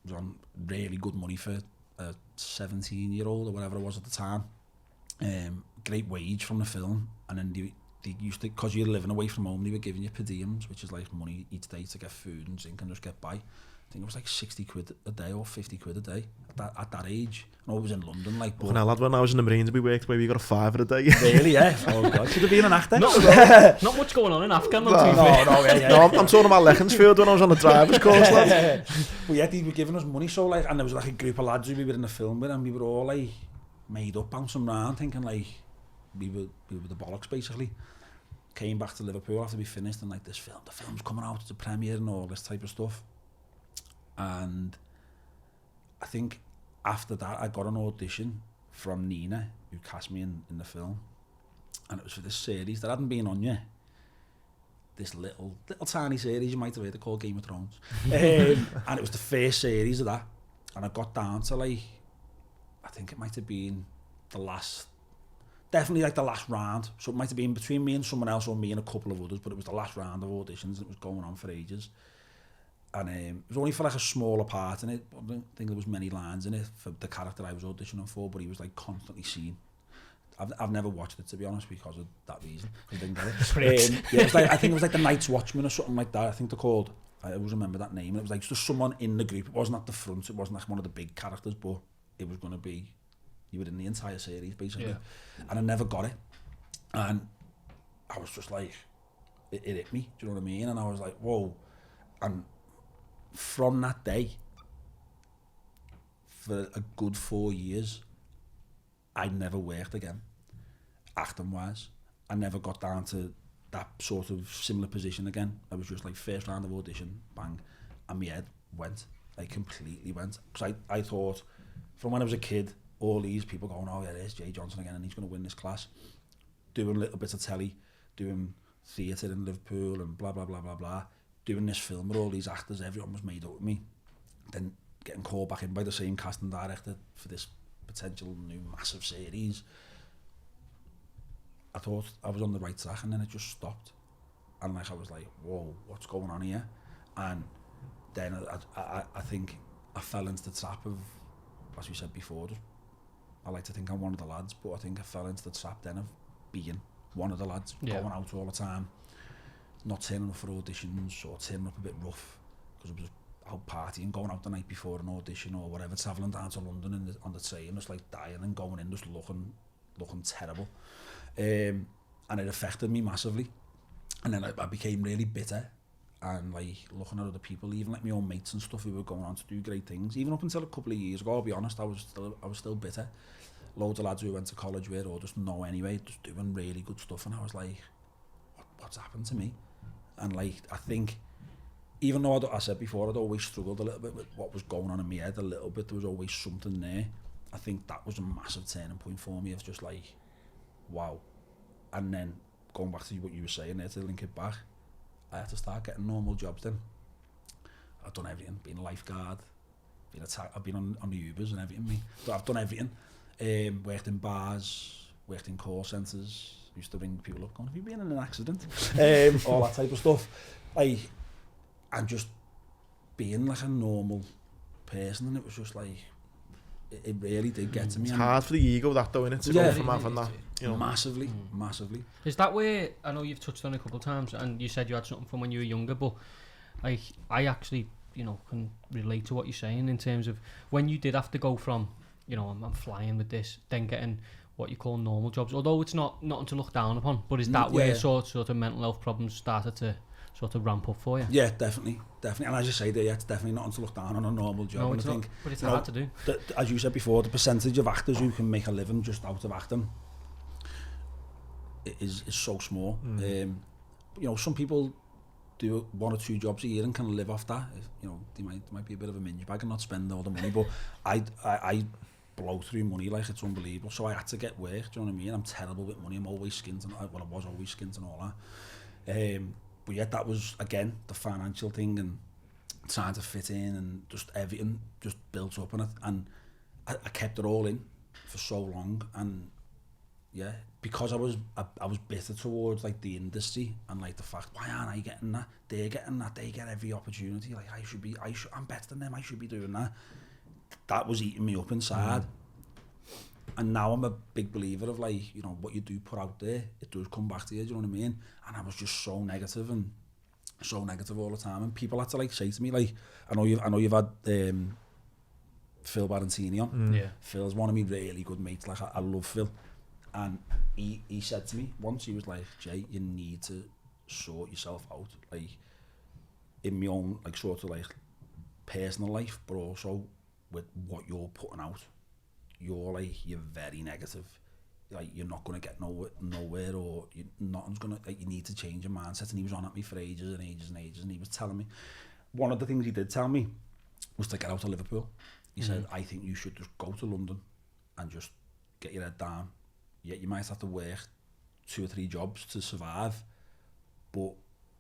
was on really good money for a 17-year-old or whatever it was at the time. Great wage from the film, and then they used to, because you're living away from home, they were giving you per diems, which is like money each day to get food and drink and just get by. I think it was like 60 quid a day or 50 quid a day at that age. And I was in London, like. But lad, when I was in the Marines, we worked where we got a $5 a day. Really, yeah. Oh God, should have been an actor. Not much going on in Afghan. No, I'm talking about Leckensfield when I was on the driver's course, lad. Well, yeah, they were giving us money, so like, and there was like a group of lads who we were in the film with, and we were all like made up, bouncing around, thinking like we were the bollocks basically. Came back to Liverpool after we finished, and like the film's coming out, it's a premiere and all this type of stuff. And I think after that I got an audition from Nina, who cast me in the film, and it was for this series that hadn't been on yet. This little tiny series, you might have heard it, called Game of Thrones. And it was the first series of that, and I got down to like, I think it might have been the last definitely like the last round. So it might have been between me and someone else or me and a couple of others, but it was the last round of auditions and it was going on for ages. And it was only for like a smaller part in it. I don't think there was many lines in it for the character I was auditioning for, but he was like constantly seen. I've never watched it, to be honest, because of that reason. I didn't get it. Yeah, it was like, I think it was like the Night's Watchman or something like that. I think they're called. I always remember that name. And it was like just someone in the group. It wasn't at the front. It wasn't like one of the big characters, but it was going to be, you were in the entire series, basically. Yeah. And I never got it. And I was just like, it hit me. Do you know what I mean? And I was like, whoa. And from that day, for a good 4 years, I never worked again, acting wise. I never got down to that sort of similar position again. I was just like first round of audition, bang, and my head went, like completely went. Because I thought, from when I was a kid, all these people going, oh yeah, there's Jay Johnson again and he's going to win this class. Doing little bits of telly, doing theatre in Liverpool and blah, blah, blah, blah, blah. Doing this film with all these actors, everyone was made up with me. Then getting called back in by the same casting director for this potential new massive series. I thought I was on the right track and then it just stopped. And like I was like, whoa, what's going on here? And then I think I fell into the trap of, as we said before, I like to think I'm one of the lads, but I think I fell into the trap then of being one of the lads, going out all the time, not turning up for auditions or turning up a bit rough because I was out partying, going out the night before an audition or whatever, travelling down to London on the train, just like dying and going in, just looking terrible. And it affected me massively. And then I became really bitter and like looking at other people, even like my own mates and stuff who were going on to do great things. Even up until a couple of years ago, I'll be honest, I was still bitter. Loads of lads who went to college with or just know anyway, just doing really good stuff, and I was like, what's happened to me? And like, I think, even though I said before, I'd always struggled a little bit with what was going on in my head a little bit, there was always something there. I think that was a massive turning point for me of just like, wow. And then going back to what you were saying there, to link it back, I had to start getting normal jobs then. I've done everything, been a lifeguard, I've been on the Ubers and everything, so I've done everything. Worked in bars, worked in call centres, used to ring people up going, have you been in an accident? All that type of stuff. And just being like a normal person, and it was just like, it really did get to me. It's hard for the ego, that though, innit, to go from having that, you know. Massively. Is that where, I know you've touched on it a couple of times, and you said you had something from when you were younger, but like, I actually, you know, can relate to what you're saying in terms of when you did have to go from, you know, I'm flying with this, then getting what you call normal jobs, although it's not to look down upon, but is that where sort of mental health problems started to sort of ramp up for you? Yeah, definitely. And as you say there, it's definitely not to look down on a normal job. No, it's not, but it's hard to do. As you said before, the percentage of actors who can make a living just out of acting is so small. You know, some people do 1 or 2 jobs a year and can live off that. You know, they might be a bit of a minge bag and not spend all the money, but I blow through money like it's unbelievable. So I had to get work, do you know what I mean? I'm terrible with money. I'm always skint, and I was always skint and all that. But yet that was, again, the financial thing and trying to fit in and just everything just built up on it. And I kept it all in for so long. And yeah, because I was bitter towards like the industry and like the fact, why aren't I getting that? They're getting that. They get every opportunity. Like I'm better than them. I should be doing that. That was eating me up inside. And now I'm a big believer of like, you know, what you do put out there, it does come back to you, do you know what I mean? And I was just so negative all the time. And people had to like say to me, like, I know you've had Phil Barantini on. Yeah. Phil's one of my really good mates. Like I love Phil. And he said to me once, he was like, Jay, you need to sort yourself out. Like in my own like sort of like personal life, but also with what you're putting out. You're very negative. Like you're not going to get nowhere, or nothing's going to, like, you need to change your mindset. And he was on at me for ages and ages and ages, and he was telling me, one of the things he did tell me was to get out of Liverpool. He said, I think you should just go to London and just get your head down. Yeah, you might have to work 2 or 3 jobs to survive, but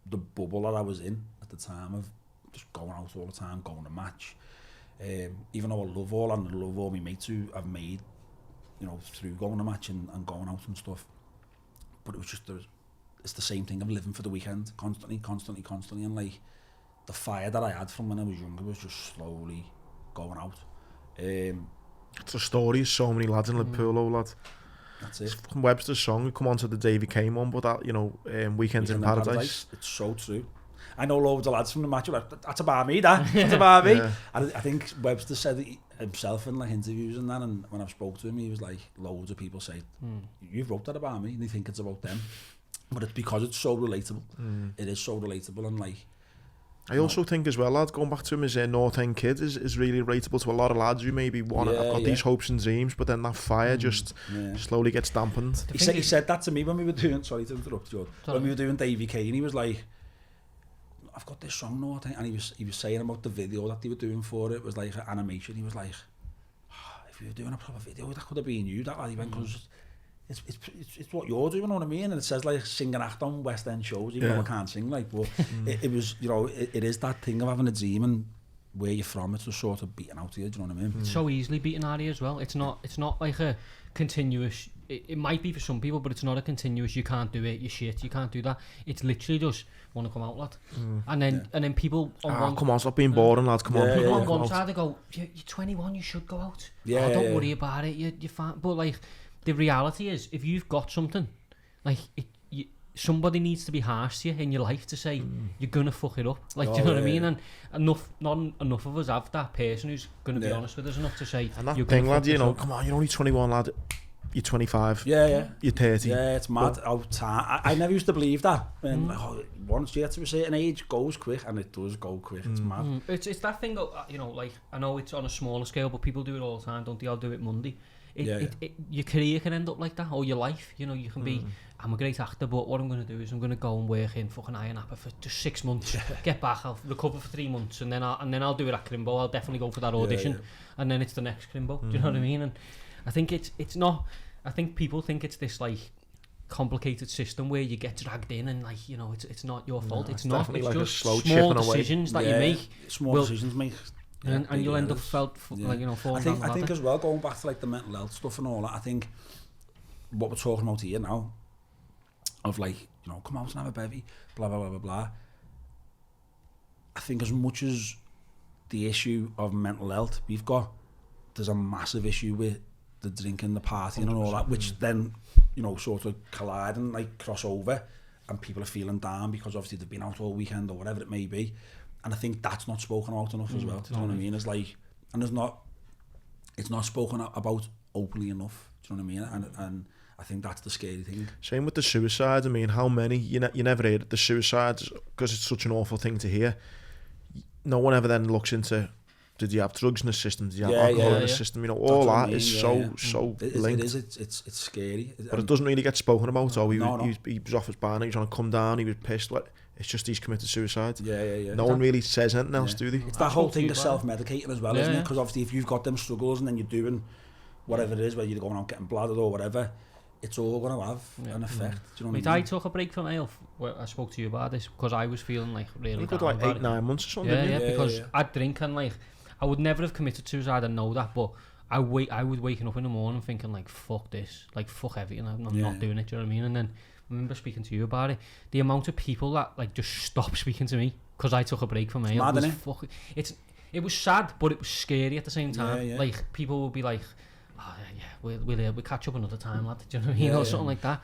the bubble that I was in at the time of just going out all the time, going to match, even though I love all my mates who I've made you know, through going to match and going out and stuff. But it was just, it's the same thing of living for the weekend, constantly, and like, the fire that I had from when I was younger was just slowly going out. It's a story, so many lads in Liverpool, lad. That's it. From Webster's song, we come on to the Davy Kane one, but that, you know, Weekends in Paradise. It's so true. I know loads of lads from the match who are like, that's about me, that's about me. Yeah. And I think Webster said it himself in like interviews and that, and when I've spoke to him, he was like, loads of people say, you wrote that about me, and they think it's about them. But it's because it's so relatable. It is so relatable, and like, I also think as well, lad, going back to him as a North End kid is really relatable to a lot of lads who maybe want to have got these hopes and dreams, but then that fire just slowly gets dampened. He said that to me when we were doing, sorry to interrupt you, when we were doing Davy Kane, he was like, I've got this song North End, and he was saying about the video that they were doing for it. It was like an animation. He was like, if you were doing a proper video, that could have been you, that lad. He went, because it's what you're doing, you know what I mean? And it says like sing and act on West End shows, even though I can't sing, like, but it was, you know, it is that thing of having a dream, and where you're from, it's just sort of beaten out of you, do you know what I mean? It's so easily beaten out of you as well. It's not like a continuous, it might be for some people, but it's not a continuous, you can't do it, you shit, you can't do that. It's literally just, want to come out, lad. And then people on come on, stop being boring, lads, come on. People on one side, they go, you're 21, you should go out. Don't worry about it, you're fine. But like, the reality is, if you've got something, like, somebody needs to be harsh to you in your life to say, you're going to fuck it up. Like, do you know what I mean? And not enough of us have that person who's going to be honest with us enough to say, and that thing, lad, you know, come on, you're only 21, lad. You're 25. You're 30. Yeah, it's mad. I never used to believe that. Once you get to a certain age, it goes quick, and it does go quick. It's mad. It's that thing, you know, like, I know it's on a smaller scale, but people do it all the time, don't they? I'll do it Monday. Your career can end up like that, or your life. You know, you can be, I'm a great actor, but what I'm going to do is I'm going to go and work in fucking Iron Apple for just 6 months, get back, I'll recover for 3 months, and then I'll do it at Crimbo. I'll definitely go for that audition, and then it's the next Crimbo. Do you know what I mean? And I think it's not. I think people think it's this like complicated system where you get dragged in, and like, you know, it's not your fault. It's not. It's like just small decisions that you make. Small decisions make. And you'll end up like, you know, falling down the ladder. I think as well, going back to like the mental health stuff and all that, I think what we're talking about here now, of like, you know, come out and have a bevy, blah blah blah blah blah. I think as much as the issue of mental health there's a massive issue with the drinking, the partying and all that, which then, you know, sort of collide and like cross over, and people are feeling down because obviously they've been out all weekend or whatever it may be. And I think that's not spoken about enough as well. Do you know what I mean? It's like, and it's not spoken about openly enough. Do you know what I mean? And I think that's the scary thing. Same with the suicide. I mean, how many, you never hear the suicides, because it's such an awful thing to hear. No one ever then looks into, did you have drugs in the system? Did you have alcohol in the system? You know, all that is so linked. It is, it's scary. But it doesn't really get spoken about. He was off his bar, he was trying to come down, he was pissed. It's just he's committed suicide. No one really says anything else, do they? It's that whole thing of self-medicating as well, isn't it? Because obviously if you've got them struggles and then you're doing whatever it is, whether you're going out getting bladdered or whatever, it's all going to have an effect. Do you know what I mean? I took a break from ale. I spoke to you about this because I was feeling like really down. Like 8-9 months or something. Because I'd drink, and like, I would never have committed suicide, I know that, but I was waking up in the morning thinking like, fuck this, like, fuck everything, I'm not doing it, do you know what I mean? And then I remember speaking to you about it, the amount of people that like just stopped speaking to me because I took a break from ale. It was sad, but it was scary at the same time. Like, people would be like, oh yeah, we'll catch up another time, lad, do you know what I mean? Or something like that.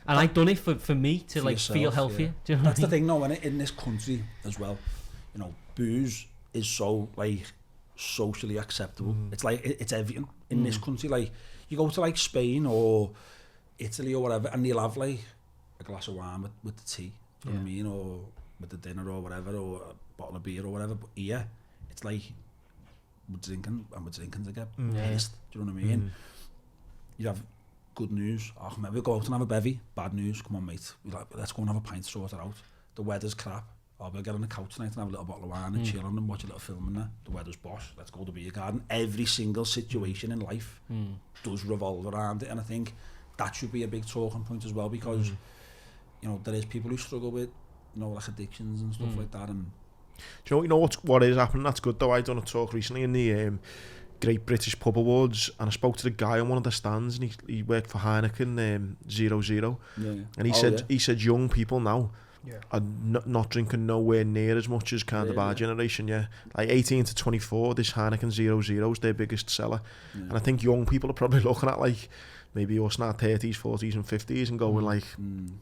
And I'd done it for me to like yourself, feel healthier. Do you know that's what I mean? The thing, no, in this country as well, you know, booze is so like socially acceptable. It's like it's everything in this country. Like, you go to like Spain or Italy or whatever, and you'll have like a glass of wine with the tea, do you know what I mean, or with the dinner or whatever, or a bottle of beer or whatever. But here, it's like we're drinking to get pissed. Do you know what I mean? You have good news. Oh, maybe we'll go out and have a bevy. Bad news. Come on, mate. Let's go and have a pint, sort it out. The weather's crap. Oh, we'll get on the couch tonight and have a little bottle of wine and chill on and watch a little film in there. The weather's bosh. Let's go to the beer garden. Every single situation in life does revolve around it, and I think that should be a big talking point as well, because you know, there is people who struggle with, you know, like addictions and stuff like that. And do you know what is happening? That's good though. I done a talk recently in the Great British Pub Awards, and I spoke to the guy on one of the stands, and he worked for Heineken 00, and he said young people now are not drinking nowhere near as much as kind of our generation. Like 18 to 24, this Heineken 00 is their biggest seller, and I think young people are probably looking at like maybe us in our 30s, 40s and 50s and going like,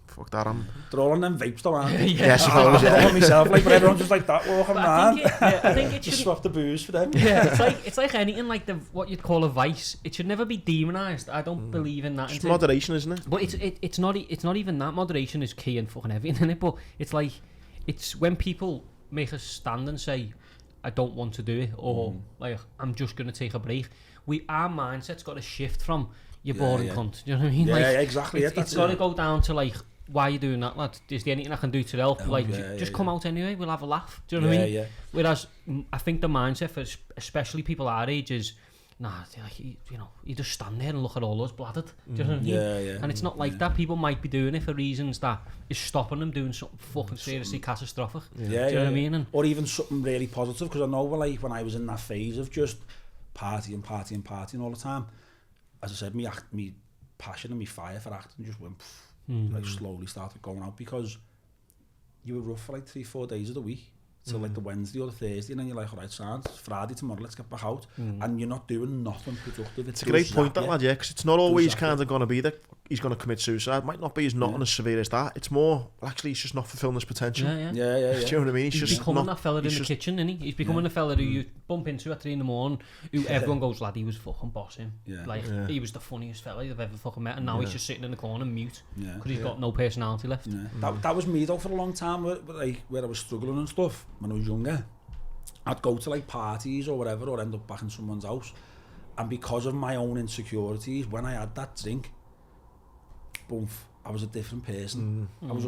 fuck that, they're all on them vapes though, aren't they? I suppose, I'm myself, like, but everyone's just like that walking around. I think it just swap the booze for them. It's like anything, like what you'd call a vice. It should never be demonised. I don't believe in that. It's moderation, isn't it? But it's not even that. Moderation is key in fucking everything, isn't it? But it's like, it's when people make a stand and say, I don't want to do it, or like, I'm just going to take a break. Our mindset's got to shift from, you're boring cunt. Do you know what I mean? Exactly. It's got to go down to like, why are you doing that, lad? Is there anything I can do to help? Just come out anyway, we'll have a laugh. Do you know what I mean? Whereas I think the mindset for especially people our age is, you just stand there and look at all us bladdered. Do you know what I mean? And it's not like that. People might be doing it for reasons that is stopping them doing something fucking seriously catastrophic. Do you know what I mean? Or even something really positive, because I know like when I was in that phase of just partying all the time, as I said, me passion and me fire for acting just went like slowly started going out, because you were rough for like 3-4 days of the week till like the Wednesday or the Thursday, and then you're like, alright, son, it's Friday tomorrow, let's get back out, and you're not doing nothing productive. It's a great point, that lad, because it's not always kind of going to be that he's going to commit suicide. It might not be as nothing as severe as that. It's more, actually, he's just not fulfilling his potential. Yeah. Do you know what I mean? He's becoming that fella in the kitchen, isn't he? He's becoming a fella who you bump into at 3 in the morning, who everyone goes, lad, he was fucking bossing. He was the funniest fella you've ever fucking met, and now he's just sitting in the corner mute, because he's got no personality left. That was me though for a long time, where I was struggling and stuff when I was younger. I'd go to like parties or whatever, or end up back in someone's house, and because of my own insecurities, when I had that drink, boom, I was a different person. I was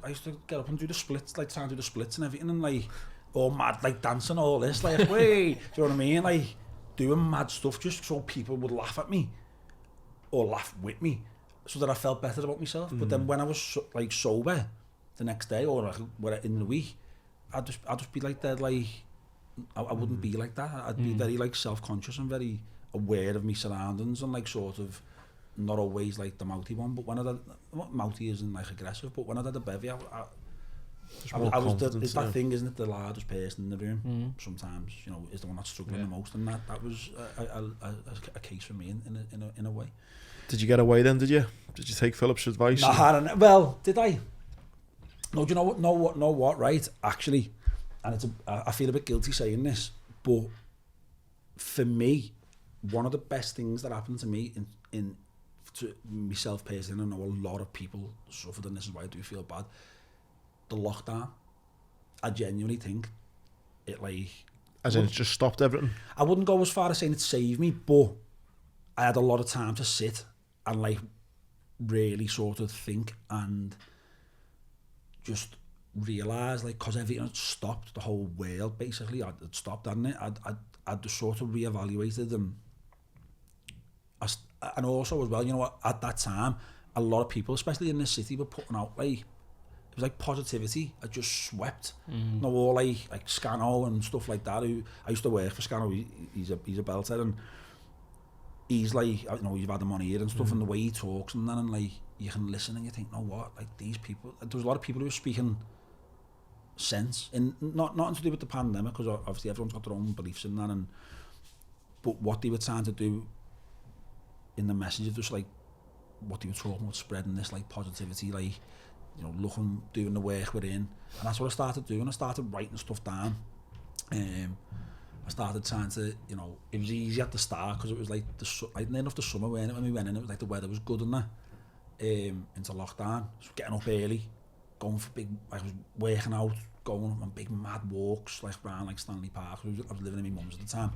I used to get up and do the splits, like trying to do the splits and everything, and like all mad, like dancing all this, like wait, do you know what I mean? Like doing mad stuff just so people would laugh at me or laugh with me, so that I felt better about myself. But then when I was like sober the next day or like, in the week, I'd just be like that, like I wouldn't be like that. I'd be very like self-conscious and very aware of my surroundings, and like sort of not always like the mouthy one, but when I did, mouthy isn't like aggressive, but when I did a bevy, I was it's that thing, isn't it, the largest person in the room sometimes, you know, is the one that's struggling the most, and that was a case for me in a way. Did you get away then, did you take Philip's advice? Well, did I? No, do you know what, right, actually, and I feel a bit guilty saying this, but for me, one of the best things that happened to me to myself personally, I know a lot of people suffered, and this is why I do feel bad, the lockdown, I genuinely think it, like, as in it just stopped everything. I wouldn't go as far as saying it saved me, but I had a lot of time to sit and like really sort of think and just realise, like, because everything had stopped, the whole world basically had stopped, hadn't it? I'd just sort of reevaluated and also as well, you know what, at that time, a lot of people, especially in this city, were putting out like, it was like positivity. I just swept. You know, all like Scano and stuff like that. Who I used to work for Scano. He's a belter, and he's like, you know, you've had him on here and stuff, and the way he talks and then, and like you can listen and you think, no, what, like these people. There was a lot of people who were speaking sense, and nothing to do with the pandemic, because obviously everyone's got their own beliefs in that, but what they were trying to do in the message of just like what they were talking about, spreading this like positivity, like, you know, looking, doing the work we're in, and that's what I started doing. I started writing stuff down. I started trying to, you know, it was easy at the start because it was like like near enough the summer when we went in, it was like the weather was good and that. Into lockdown, so getting up early, going for I was working out, going on big mad walks like around like Stanley Park. I was living in my mum's at the time.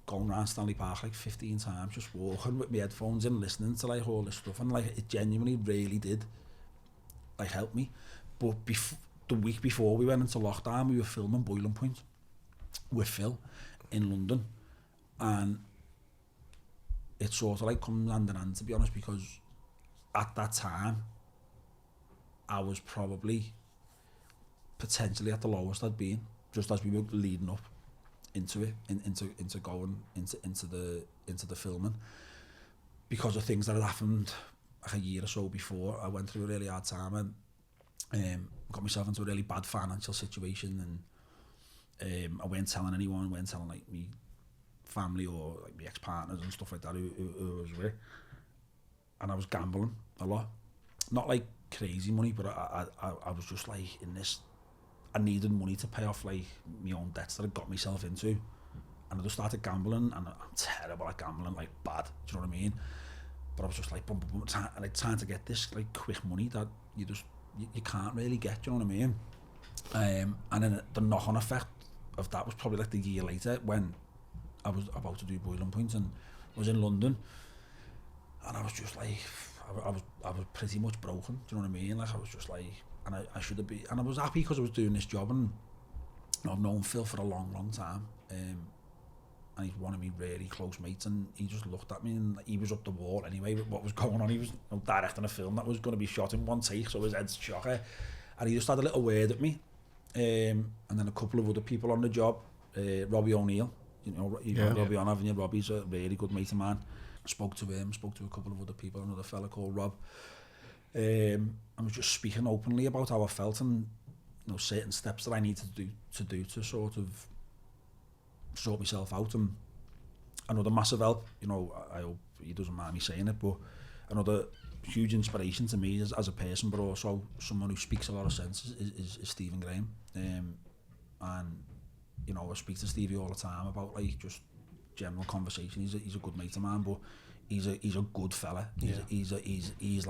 Going around Stanley Park like 15 times, just walking with my headphones in, listening to like all this stuff, and like it genuinely really did like help me. But the week before we went into lockdown, we were filming Boiling Point with Phil in London, and it sort of like comes hand in hand, to be honest, because at that time I was probably potentially at the lowest I'd been, just as we were leading up. into it, into going into the filming, because of things that had happened like a year or so before. I went through a really hard time and got myself into a really bad financial situation, and I weren't telling anyone, weren't telling like me family or like my ex-partners and stuff like that who I was with, and I was gambling a lot, not like crazy money, but I was just like in this, I needed money to pay off like my own debts that I got myself into, and I just started gambling, and I'm terrible at gambling, like bad, do you know what I mean? But I was just like boom, boom, boom, like trying to get this like quick money that you can't really get, do you know what I mean? And then the knock-on effect of that was probably like the year later when I was about to do Boiling Point, and I was in London, and I was just like, I was pretty much broken, do you know what I mean? Like I was just like, and I should have been, and I was happy because I was doing this job, and I've known Phil for a long time, and he's one of my really close mates, and he just looked at me, and he was up the wall anyway with what was going on. He was directing a film that was going to be shot in one take, so his head's shocker, and he just had a little word at me, and then a couple of other people on the job, Robbie O'Neill, you know Robbie on, haven't you? Robbie's a really good mate of mine. I spoke to him, spoke to a couple of other people, another fella called Rob. I was just speaking openly about how I felt, and you know, certain steps that I needed to do to sort of sort myself out. And another massive help, you know, I hope he doesn't mind me saying it, but another huge inspiration to me as a person, but also someone who speaks a lot of sense is Stephen Graham. And you know, I speak to Stevie all the time about like just general conversation. He's a good mate of mine, but he's a good fella. He's like, he's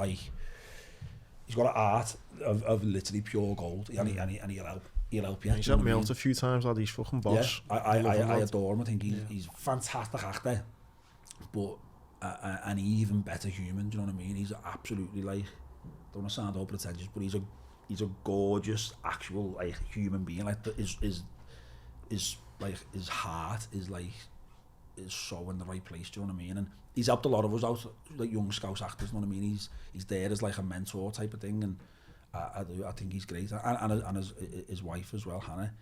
got an art of literally pure gold, and he'll help you. He's helped me out a few times, lad. He's fucking boss. Yeah, I adore him. I think he's a fantastic actor, but an even better human. Do you know what I mean? He's absolutely like, don't want to sound over pretentious, but he's a gorgeous actual like human being. Like is like his heart is like is so in the right place. Do you know what I mean? And he's helped a lot of us out, like young Scouse actors. You know what I mean? He's there as like a mentor type of thing, and I think he's great, and his wife as well, Hannah.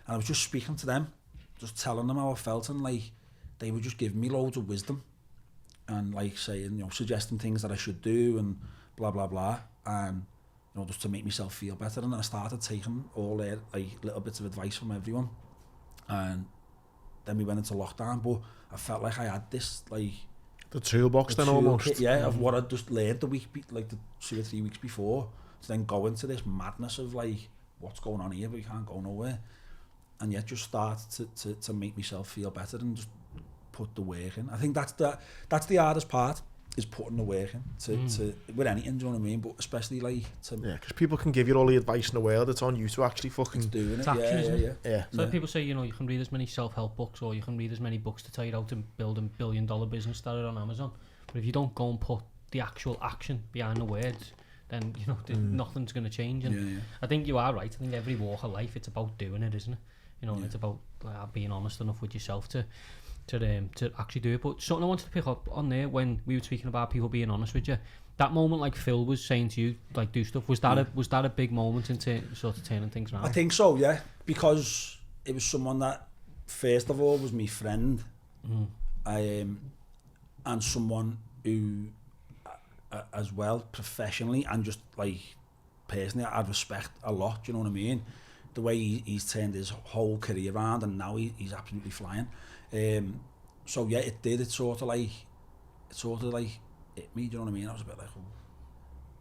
And I was just speaking to them, just telling them how I felt, and like they were just giving me loads of wisdom, and like saying, you know, suggesting things that I should do, and blah blah blah, and you know, just to make myself feel better. And then I started taking all their like little bits of advice from everyone, and then we went into lockdown. But I felt like I had this like the toolbox then almost, of what I'd just learned the 2 or 3 weeks before, to then go into this madness of like, what's going on here, but we can't go nowhere, and yet just start to make myself feel better and just put the work in. I think that's the hardest part, is putting the work in to with anything, do you know what I mean? But especially like because people can give you all the advice in the world, it's on you to actually fucking doing it. Yeah. So people say, you know, you can read as many self-help books, or you can read as many books to tell you how to build $1 billion business that are on Amazon, but if you don't go and put the actual action behind the words, then you know nothing's going to change. And I think you are right. I think every walk of life, it's about doing it, isn't it? You know, it's about being honest enough with yourself to actually do it. But something I wanted to pick up on there, when we were speaking about people being honest with you, that moment like Phil was saying to you, like, do stuff, was that a big moment into sort of turning things around? I think so, yeah, because it was someone that first of all was my friend, and someone who as well professionally and just like personally I'd respect a lot, do you know what I mean? The way he's turned his whole career around, and now he's absolutely flying. So yeah, it sort of like hit me, do you know what I mean? I was a bit like, oh,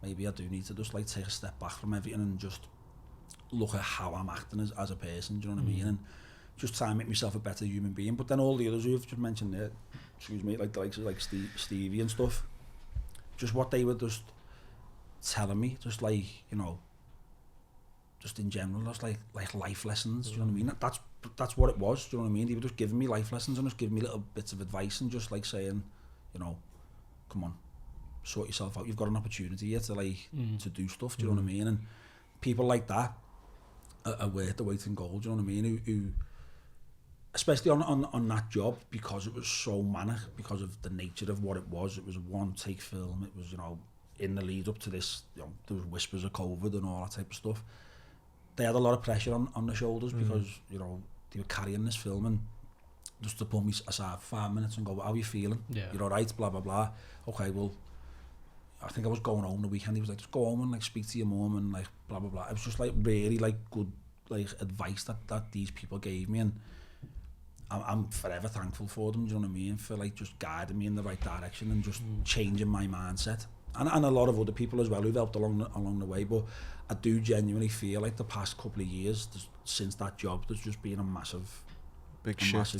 maybe I do need to just like take a step back from everything and just look at how I'm acting as a person, do you know what I mean? And just try and make myself a better human being. But then all the others who've just mentioned there, like the likes of like Stevie and stuff, just what they were just telling me, just like, you know, just in general, just like life lessons, do you know what I mean? That's what it was, do you know what I mean? They were just giving me life lessons and just giving me little bits of advice, and just like saying, you know, come on, sort yourself out. You've got an opportunity here to like to do stuff, do you know what I mean? And people like that are worth the weight in gold, do you know what I mean? Who especially on that job, because it was so manic, because of the nature of what it was. It was a one-take film. It was, you know, in the lead up to this, you know, there was whispers of COVID and all that type of stuff. They had a lot of pressure on the shoulders because, you know, they were carrying this film, and just to pull me aside for 5 minutes and go, how are you feeling? Yeah. You're all right, blah, blah, blah. Okay, well, I think I was going home the weekend. He was like, just go home and like speak to your mum and like blah, blah, blah. It was just like really like good like advice that these people gave me, and I'm forever thankful for them, do you know what I mean? For like just guiding me in the right direction and just changing my mindset. And a lot of other people as well who've helped along the way. But I do genuinely feel like the past couple of years, since that job, there's just been a massive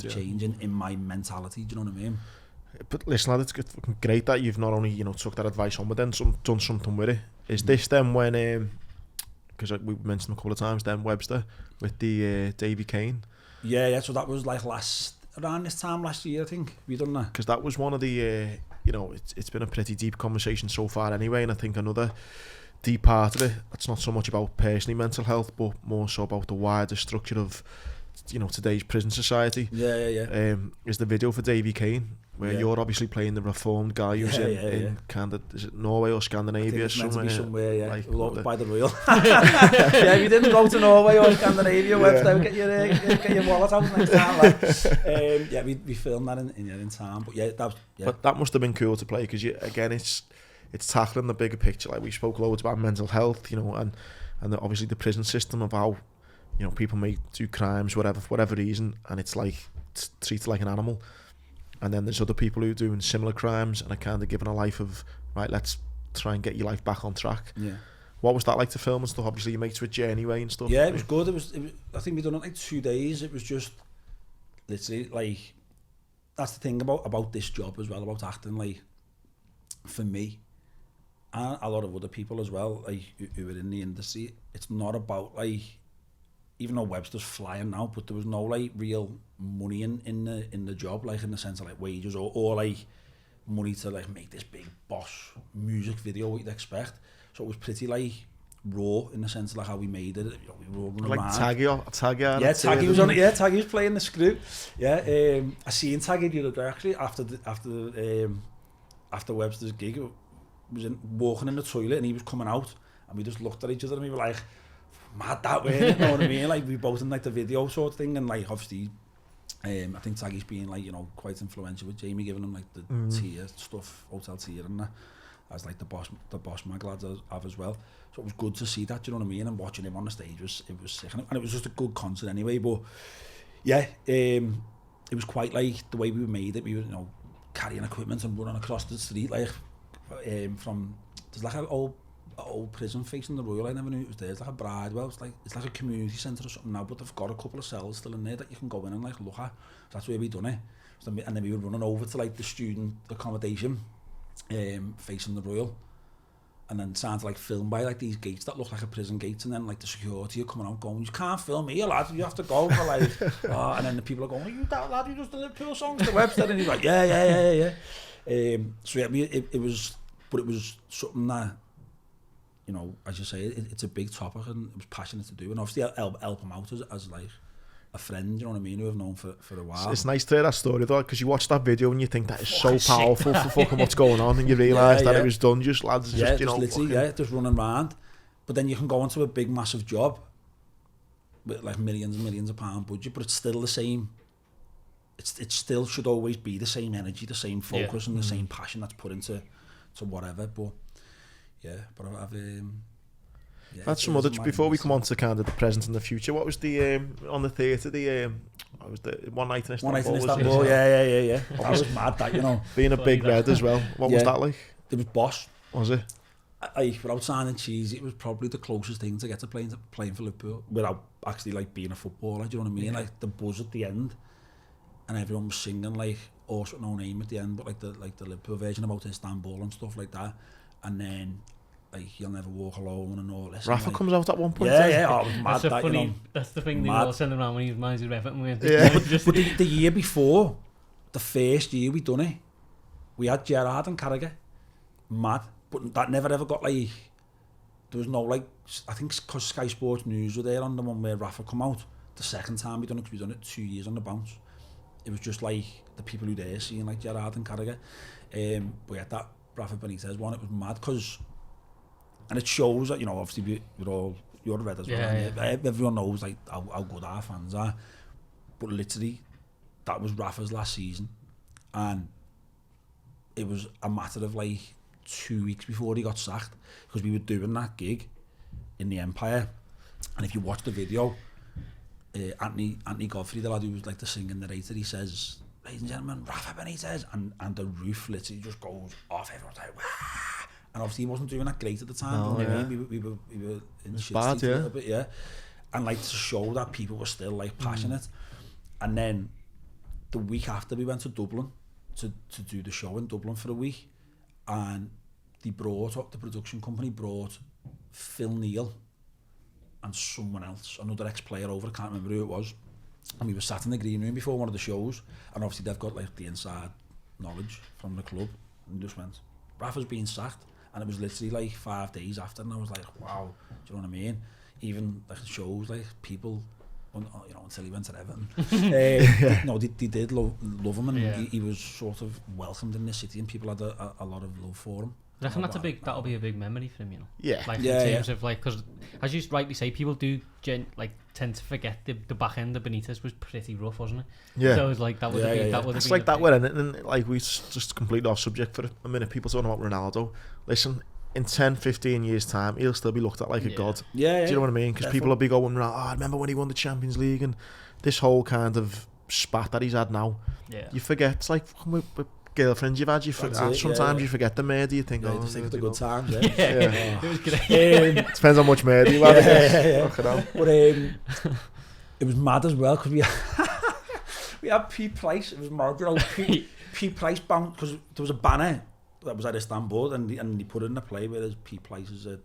change in my mentality, do you know what I mean? But listen, lad, it's great that you've not only, you know, took that advice on, but then done something with it. Is this then when, because we mentioned a couple of times, then Webster with the Davy Kane? Yeah, so that was like around this time last year, I think, we done that. Because that was one of the, you know, it's been a pretty deep conversation so far anyway, and I think another deep part of it, it's not so much about personally mental health, but more so about the wider structure of, you know, today's prison society. Yeah. Is the video for Davy Kane, where you're obviously playing the reformed guy who's in kind of, is it Norway or Scandinavia? It's meant to be somewhere, yeah. Like, By the Royal. Yeah, if you didn't go to Norway or Scandinavia, Webster, get your wallet out next time. Like. Yeah, we filmed that in time. But yeah, But that must have been cool to play, because again, it's tackling the bigger picture. Like, we spoke loads about mental health, you know, and obviously the prison system, of how, you know, people may do crimes, for whatever reason, and it's like it's treated like an animal. And then there's other people who are doing similar crimes and are kind of given a life of, right, let's try and get your life back on track. Yeah. What was that like to film and stuff? Obviously, you mates with Journey Way and stuff. Yeah, it was good. It was. I think we done it like 2 days. It was just literally like, that's the thing about this job as well, about acting. Like, for me, and a lot of other people as well, like who are in the industry, it's not about like, even though Webster's flying now, but there was no like real money in the job, like in the sense of like wages or like money to like make this big boss music video what you'd expect. So it was pretty like raw in the sense of like how we made it. You know, we were running like around. Taggy. Yeah, Taggy was on it. Yeah, Taggy was playing the script. Yeah, I seen Taggy the other day actually after Webster's gig. I was walking in the toilet and he was coming out, and we just looked at each other and we were like, mad that way, you know what I mean? Like, we both in like the video sort of thing, and like obviously I think Taggy's been like, you know, quite influential with Jamie, giving him like the tier stuff, hotel tier and that, as like the boss mag lads have as well. So it was good to see that, you know what I mean? And watching him on the stage was sick, and it was just a good concert anyway. But yeah, it was quite like the way we made it. We were, you know, carrying equipment and running across the street like from, there's like an old prison facing the Royal. I never knew it was there. It's like a Bridewell. It's like a community centre or something now, but they've got a couple of cells still in there that you can go in and like look at. So that's where we done it. So, and then we were running over to like the student accommodation facing the Royal, and then starting to like film by like these gates that look like a prison gates, and then like the security are coming out going, you can't film here, lad, you have to go for like and then the people are going, are you that lad who does the Liverpool songs to Webster? And he's like, yeah. So yeah, it was something that, you know, as you say, it's a big topic, and it was passionate to do, and obviously I'll help him out as like a friend, you know what I mean, who I've known for a while. It's nice to hear that story though, because you watch that video and you think that is so powerful for fucking what's going on, and you realise that it was done just lads, just, you know, literally, just running around. But then you can go into a big massive job with like millions and millions of pound budget, but it's still the same. It still should always be the same energy, the same focus, and the same passion that's put into whatever. But yeah, but I've that's some other, before we come on to kind of the present and the future, what was the on the theatre, what was the One Night in Istanbul? Yeah. That was mad, that, you know. Being a big red as well. What was that like? It was boss. Was it? Without sounding cheesy, it was probably the closest thing to get to playing for Liverpool without actually like being a footballer, do you know what I mean? Like the buzz at the end, and everyone was singing like Also No Name at the end, but like the Liverpool version about Istanbul and stuff like that. And then like You'll Never Walk Alone and all this. Rafa like, comes out at one point. Yeah. Oh, it was mad, that's funny, you know, that's the thing they were all sending around when he reminds you of Everton. But the year before, the first year we done it, we had Gerrard and Carragher. Mad. But that never ever got like, there was no like, I think because Sky Sports News were there on the one where Rafa come out. The second time we done it, because we done it 2 years on the bounce. It was just like the people who there seeing like Gerrard and Carragher. But yeah, that Rafa Benitez one, it was mad, because, and it shows that, you know, obviously you're red as well. Yeah. Everyone knows like how good our fans are. But literally, that was Rafa's last season, and it was a matter of like 2 weeks before he got sacked, because we were doing that gig in the Empire, and if you watch the video, Anthony Godfrey, the lad who was like the singing narrator, he says, "Ladies and gentlemen, Rafa Benitez," and the roof literally just goes off. Everyone's like, "Wah!" And obviously he wasn't doing that great at the time. No, you know what I mean? We were in the shit street a little bit, yeah. And like to show that people were still like passionate. And then the week after, we went to Dublin to do the show in Dublin for a week, and the production company brought Phil Neal and someone else, another ex-player over, I can't remember who it was, and we were sat in the green room before one of the shows, and obviously they've got like the inside knowledge from the club, and just went, "Rafa's being sacked," and it was literally like 5 days after, and I was like, wow, do you know what I mean? Even like shows, like people, you know, until he went to Everton, no, they did love him, and he was sort of welcomed in the city, and people had a lot of love for him. I reckon that'll be a big memory for him, you know. Yeah. Like in terms of like, because as you rightly say, people do tend to forget the back end of Benitez was pretty rough, wasn't it? Yeah. So it was like that would have been. That would have it's been like that, and like we just completely off subject for a minute. People talking about Ronaldo. Listen, in 10, 15 years' time, he'll still be looked at like a god. Yeah. Do you know what I mean? Because people will be going, "I remember when he won the Champions League," and this whole kind of spat that he's had now. Yeah. You forget. It's like with girlfriends you've had, sometimes you forget the murder, you think, just think of the good times. It was great. Depends how much murder you had. But it was mad as well, because we had P. Price. It was marginal. P. Price bound, because there was a banner that was at Istanbul, and he put it in a play where there's P. Price is a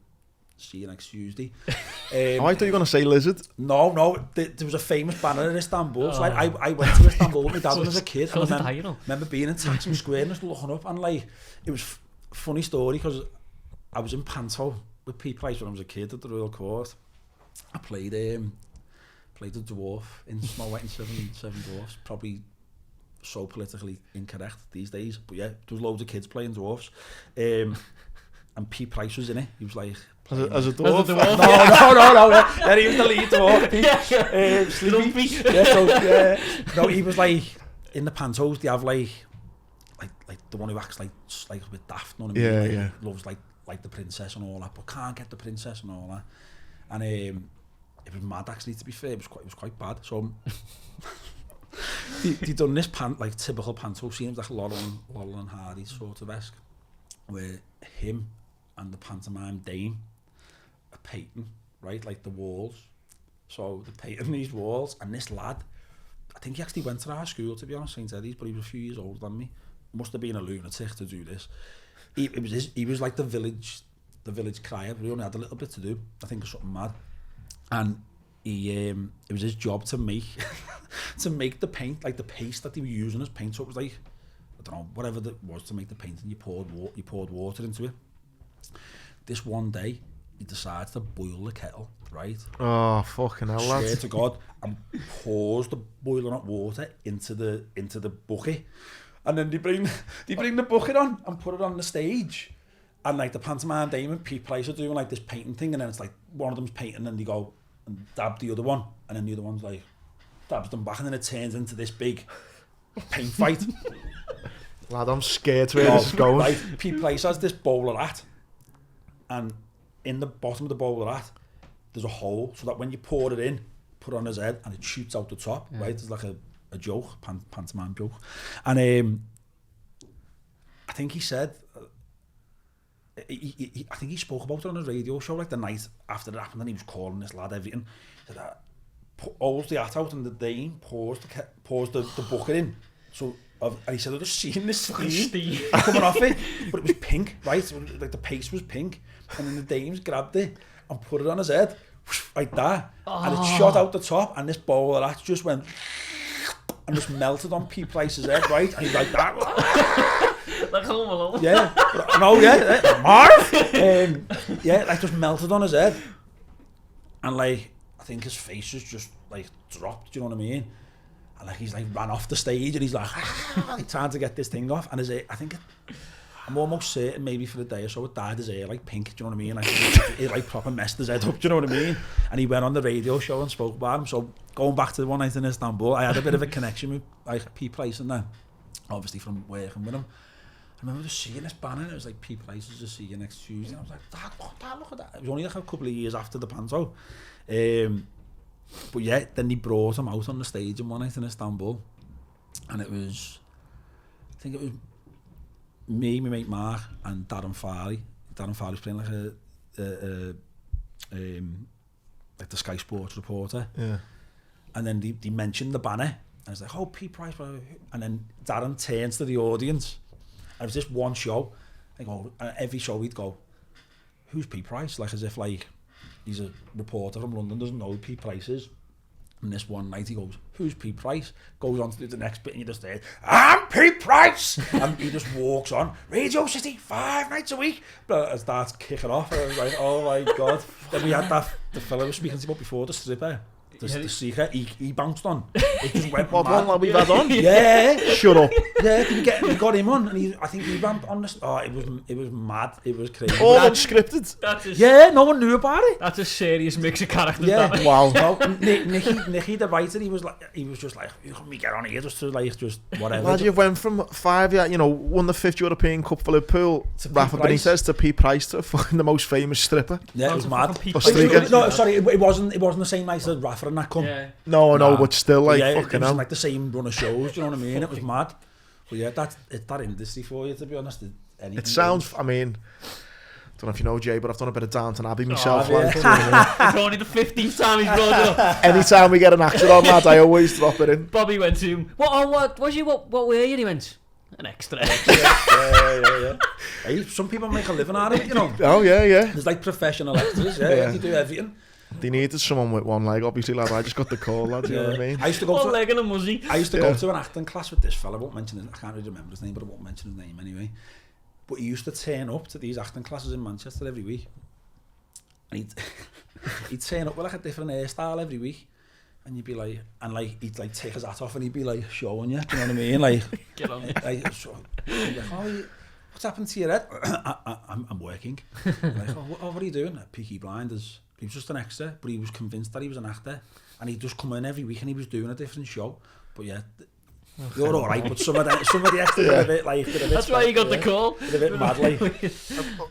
see you next Tuesday. I thought you were going to say lizard. No, there was a famous banner in Istanbul. So I went to Istanbul with my dad when I was a kid. And I remember being in Taksim Square and just looking up, and like, it was a funny story, because I was in Panto with P. Price when I was a kid at the Royal Court. I played the dwarf in Snow White and Seven Dwarfs. Probably so politically incorrect these days, but yeah, there was loads of kids playing dwarfs. And P. Price was in it. He was like, as a dwarf? No. Yeah, he was the lead dwarf. Sleepy. No, he was like, in the Pantos, they have like the one who acts like a bit daft, you know what I mean? Loves like the princess and all that, but can't get the princess and all that. And it was mad, actually, to be fair. It was quite bad. So they done this like typical Panto scene, like Laurel and Hardy sort of esque, where him and the pantomime dame are painting, right, like the walls. So they're painting these walls, and this lad, I think he actually went to our school, to be honest, St. Eddie's, but he was a few years older than me. Must have been a lunatic to do this. He was like the village crier, but he only had a little bit to do, I think, or something mad. And it was his job to make the paint, like the paste that they were using as paint. So it was like, I don't know, whatever that was to make the paint, and you poured water into it. This one day, he decides to boil the kettle, right? Oh, fucking hell, lad. Swear to God, and pours the boiling hot water into the bucket. And then they bring the bucket on and put it on the stage. And like the pantomime dame and Pete Price are doing like this painting thing, and then it's like one of them's painting, and they go and dab the other one, and then the other one's like dabs them back, and then it turns into this big paint fight. Lad, I'm scared to where this is going. Like, Pete Price has this bowler hat, and in the bottom of the bowler hat, there's a hole, so that when you pour it in, put it on his head, and it shoots out the top, right? It's like a joke, pantomime joke. And I think he said, I think he spoke about it on his radio show, like the night after it happened, and he was calling this lad everything. He said, holds the hat out, and the dame pours the bucket in. So, and he said, I've just seen this steam coming off it, but it was pink, right? So, like the paste was pink, and then the dames grabbed it and put it on his head, like that, and it shot out the top, and this bowl of that just went and just melted on P. Price's head, right? And he's like that. Like Home Alone. Yeah, no, yeah, Marv. Yeah, like just melted on his head, and like I think his face was just like dropped. Do you know what I mean? And like he's like ran off the stage, and he's like trying to get this thing off, and his hair, I'm almost certain maybe for a day or so it dyed his hair like pink. Do you know what I mean? Like it like proper messed his head up. Do you know what I mean? And he went on the radio show and spoke about him. So going back to the one night in Istanbul, I had a bit of a connection with like P Price and then, obviously from working with him. I remember just seeing this banner and it was like P Price is just see you next Tuesday. And I was like, Dad, look at that. It was only like a couple of years after the panto. But yeah, then he brought him out on the stage in one night in Istanbul. And it was, I think it was me, my mate Mark, and Darren Farley. Darren Farley was playing like like the Sky Sports reporter. Yeah. And then they mentioned the banner. And I was like, oh, P Price. And then Darren turns to the audience. And it was this one show. I go, and every show he'd go, who's P Price? Like as if like he's a reporter from London, doesn't know who P Price is. And this one night he goes, who's P Price? Goes on to do the next bit and you just hear, I'm P Price! And he just walks on, Radio City, 5 nights a week. But it starts kicking off and I was like, oh my God. Then we had the fellow I was speaking to about before, the stripper. The seeker, he bounced on. It just went What one like we've had on? Yeah. Shut up. Yeah, we got him on and I think he ramped on this. Oh, it was mad. It was crazy. All unscripted. Yeah, no one knew about it. That's a serious mix of characters. Yeah. That Wow. No, Nicky, the writer, he was just like, let me get on here just to like, just whatever. Imagine you went from 5, won the 5th European Cup for Liverpool, Rafa Benitez to P Price to fucking the most famous stripper. Yeah, it was mad. No, sorry, it wasn't the same night as Rafa and that come. Yeah. No, but still, like, yeah, fucking it was hell. like the same run of shows, do you know what I mean? It was mad. But yeah, that's that industry for you, to be honest. It sounds, I mean, don't know if you know Jay, but I've done a bit of Downton Abbey myself. yeah. Like, It's only the 15th time he's brought it up. anytime we get an actor on that, I always drop it in. Bobby went to him, what were you? And he went, an extra. yeah. Hey, some people make a living out of it, you know. Oh, yeah. There's like professional actors, yeah. They do everything. They needed someone with one leg, obviously, lad. I just got the call, lad, you know what I mean? I used to go One to leg and a muzzy. I used to go to an acting class with this fella. I won't mention his, I can't really remember his name, but I won't mention his name anyway. But he used to turn up to these acting classes in Manchester every week. And he'd turn up with like a different hairstyle every week. And you'd be like, and like, he'd like take his hat off and he'd be like showing you, do you know what I mean? Like, Get on. like, oh, what's happened to your head? I'm working. Like, what are you doing? Peaky Blinders. He was just an extra, but he was convinced that he was an actor. And he'd just come in every week and he was doing a different show. But yeah, you're all right, but some of the extras are a bit like... That's why you got the call. A bit mad, like.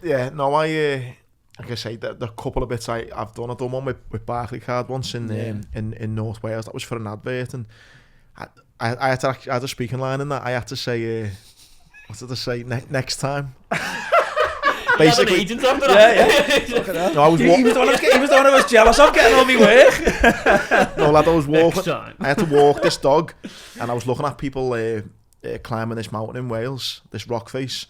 Yeah, no, like I say, the couple of bits I've done one with Barclaycard once in North Wales. That was for an advert, and I had a speaking line in that. I had to say, what did I say? Next time. Basically, agent after that. Yeah. No, he was the one who was jealous of getting all my work. No, lad, I was walking. Next time. I had to walk this dog, and I was looking at people climbing this mountain in Wales, this rock face.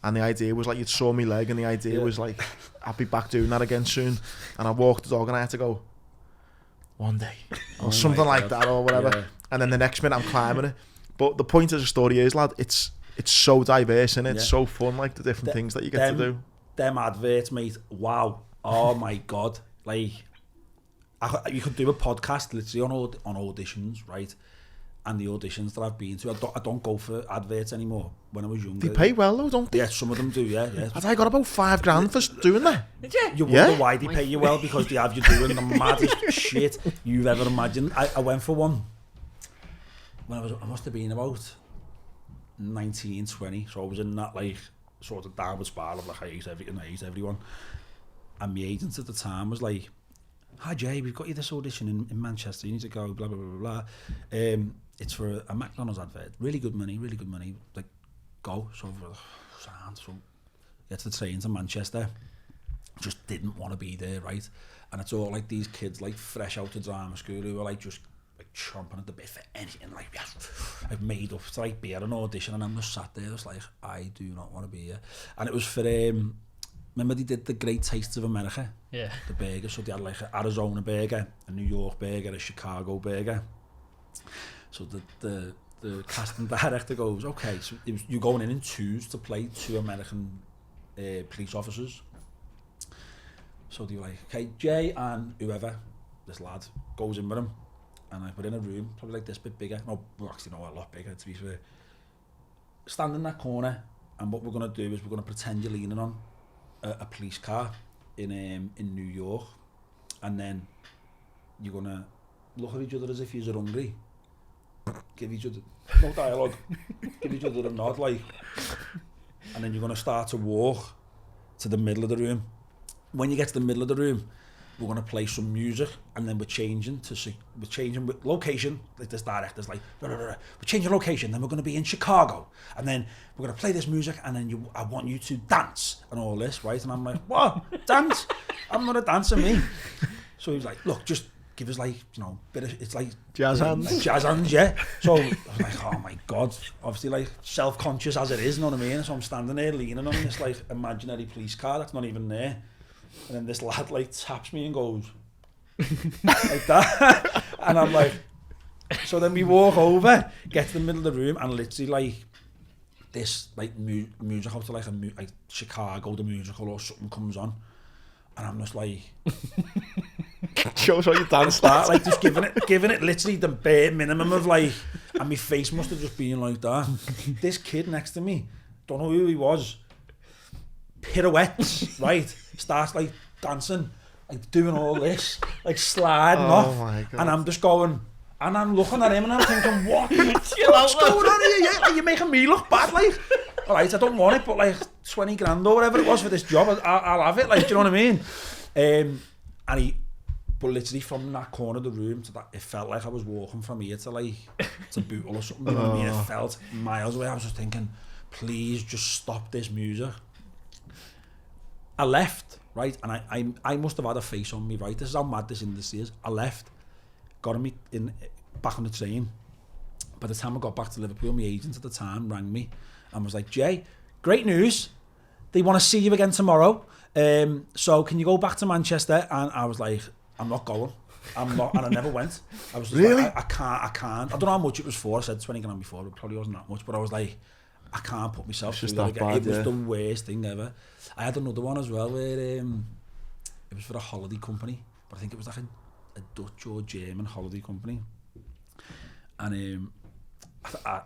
And the idea was like, you'd saw me leg, and the idea was like, I'll be back doing that again soon. And I walked the dog and I had to go, one day, or something like that, or whatever. Yeah. And then the next minute I'm climbing it. But the point of the story is, lad, it's so diverse and it's so fun, like the different things that you get to do. Them adverts, mate, wow. Oh my God. Like, you could do a podcast literally on auditions, right? And the auditions that I've been to, I don't go for adverts anymore. When I was younger, they pay well though, don't they? Yeah, some of them do. Yeah. I got about $5,000 for doing that. You wonder why they pay you well, because they have you doing the maddest shit you've ever imagined. I went for one when I must have been about 19, 20. So I was in that like sort of downward spiral of like I hate everyone. And my agent at the time was like, "Hi Jay, we've got you this audition in Manchester. You need to go. Blah blah blah blah. It's for a McDonald's advert. Really good money. Like, go." So get to the train to Manchester. Just didn't want to be there, right? And it's all like these kids like fresh out of drama school who are like just like chomping at the bit for anything. Like, yes, I've made up to like be at an audition, and I'm just sat there just like, I do not want to be here. And it was for remember they did the Great Tastes of America? Yeah. The burgers. So they had like an Arizona burger, a New York burger, a Chicago burger. So the casting director goes, okay, so you're going in twos to play 2 American police officers. So they're like, okay, Jay and whoever, this lad, goes in with him. And I put in a room, probably like this bit bigger. No, actually no, a lot bigger to be fair. Stand in that corner, and what we're going to do is we're going to pretend you're leaning on a police car in New York. And then you're going to look at each other as if you're hungry. Give each other, no dialogue, give each other a nod, like, and then you're going to start to walk to the middle of the room. When you get to the middle of the room, we're going to play some music, and then we're changing with location. Like this director's like, we're changing location, then we're going to be in Chicago, and then we're going to play this music, and then I want you to dance and all this, right? And I'm like, what? Dance? I'm not a dancer, me. So he was like, look, just give us like, you know, it's like jazz hands. Like jazz hands, yeah. So I was like, oh my God, obviously like self-conscious as it is, you know what I mean? So I'm standing there leaning on this like imaginary police car that's not even there. And then this lad like taps me and goes like that. And I'm like, so then we walk over, get to the middle of the room, and literally like this like music out to like like Chicago the musical or something comes on, and I'm just like shows how you dance that, like just giving it literally the bare minimum of like, and my face must have just been like that. This kid next to me, don't know who he was, pirouettes, right? Starts like dancing, like doing all this, like sliding off, my God. and I'm just going, and I'm looking at him and I'm thinking, what's going on here? Yeah, like, you're making me look bad, like, all right, I don't want it, but like 20 grand or whatever it was for this job, I'll have it, like, do you know what I mean? But literally from that corner of the room to that, it felt like I was walking from here to like to Bootle or something, you know what I mean? It felt miles away. I was just thinking, please just stop this music. I left, right, and I must have had a face on me, right? This is how mad this industry is. I left, got me back on the train. By the time I got back to Liverpool, my agent at the time rang me and was like, Jay, great news. They want to see you again tomorrow. So can you go back to Manchester? And I was like, I'm not going. I'm not, and I never went. I was just really? like, I can't. I don't know how much it was for. I said 20 grand before. It probably wasn't that much, but I was like, I can't put myself through that again. It was the worst thing ever. I had another one as well where it was for a holiday company, but I think it was like a Dutch or German holiday company. And I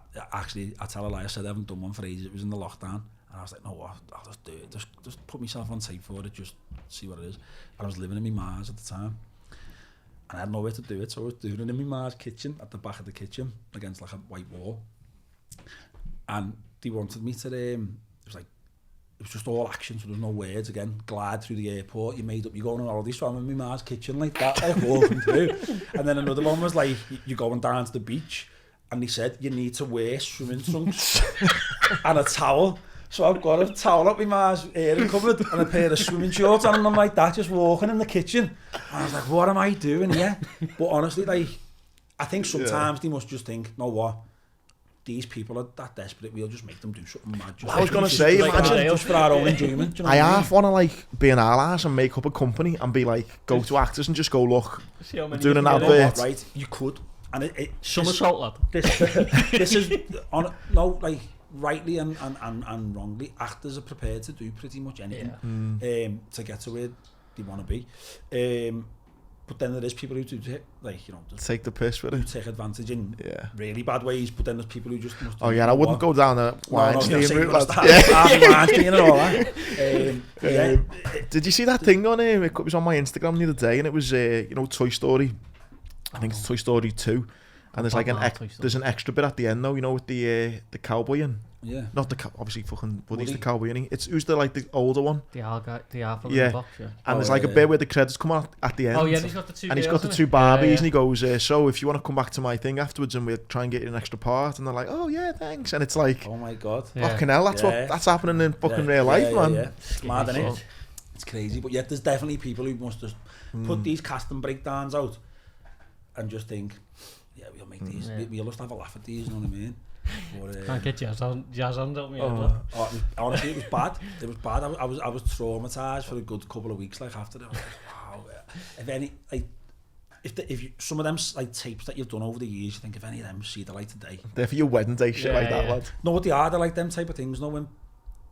tell a lie, I said I haven't done one for ages. It was in the lockdown, and I was like, no, I'll just do it. Just put myself on tape for it, just see what it is. And I was living in my ma's at the time, and I had nowhere to do it, so I was doing it in my ma's kitchen, at the back of the kitchen, against like a white wall. And they wanted me to, it was just all action, so there was no words again. Glide through the airport, you made up, you're going on holiday, so I'm in my ma's kitchen like that, like walking through. And then another one was like, you're going down to the beach, and they said, you need to wear swimming trunks and a towel. So I've got a towel up my ma's ear covered and a pair of swimming shorts on, and I'm like that, just walking in the kitchen. And I was like, what am I doing here? But honestly, like, I think sometimes they must just think, know what? These people are that desperate, we'll just make them do something mad. I was going to say, imagine just for our own enjoyment. Do you know I half want to like be an ass and make up a company and be like, go to actors and just go, look, I'm doing an advert. Right, you could. And somersault, lad. This is, like, rightly and wrongly, actors are prepared to do pretty much anything to get to where they want to be. But then there is people who do, like, you know, take the piss with it, take advantage in really bad ways. But then there's people who just must. I wouldn't go down the Weinstein route. Weinstein and all that. Did you see that thing on him? It was on my Instagram the other day, and it was you know, Toy Story. I think it's Toy Story 2, and there's like there's an extra bit at the end though, you know, with the cowboy in. Yeah. Not the obviously fucking Woody's the cowboy, isn't he? It's who's the like the older one. The alpha in the box, yeah. And there's like a bit where the credits come out at the end. Oh yeah, and he's got the two. And he's got the two Barbies, and he goes, so if you want to come back to my thing afterwards, and we'll try and get you an extra part, and they're like, oh yeah, thanks. And it's like, oh my God, fucking hell, that's happening in fucking real life, man. Yeah. It's mad, isn't it? It's crazy, but yet there's definitely people who must just put these casting breakdowns out and just think, yeah, we'll make these. We'll just have a laugh at these. You know what I mean? But, can't get jazz on, don't we? Honestly, it was bad. It was bad. I was traumatized for a good couple of weeks. Like after that, I was like, wow. If you, some of them like tapes that you've done over the years, you think if any of them see the light today, they're for your wedding day, shit like that, lad. No, what they are, they're like them type of things. No, when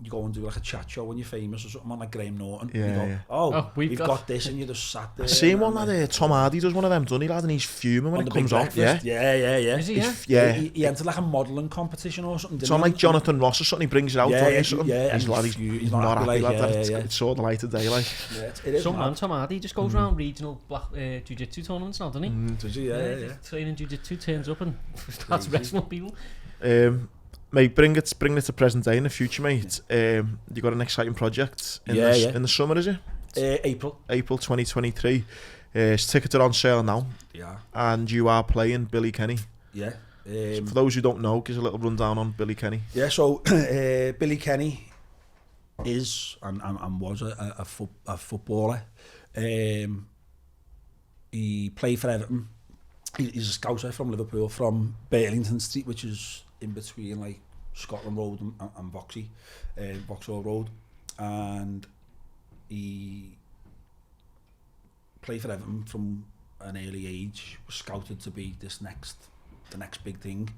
you go and do like a chat show when you're famous or something on like Graham Norton. Yeah, And you go, yeah. oh, we've got this, and you just sat there. I see one lad, Tom Hardy does one of them, doesn't he, lad? And he's fuming when it comes out. Yeah. Is he, Yeah. He entered like a modelling competition or something. It's on like Jonathan Ross or something, he brings it out. He's not happy, lad. It's sort of light of day, like. Yeah, it is. Some man, Tom Hardy, just goes around regional black jiu-jitsu tournaments now, doesn't he? Does he? Yeah. Training jiu-jitsu, turns up and starts wrestling people. Mate, bring it to present day in the future, mate. You got an exciting project in the summer, is it? April 2023. Tickets are on sale now. Yeah. And you are playing Billy Kenny. Yeah. So for those who don't know, give us a little rundown on Billy Kenny. Yeah, so Billy Kenny is and was a footballer. He played for Everton. He's a scouser from Liverpool, from Burlington Street, which is in between like Scotland Road and Vauxhall Road, and he played for Everton from an early age. Was scouted to be the next big thing.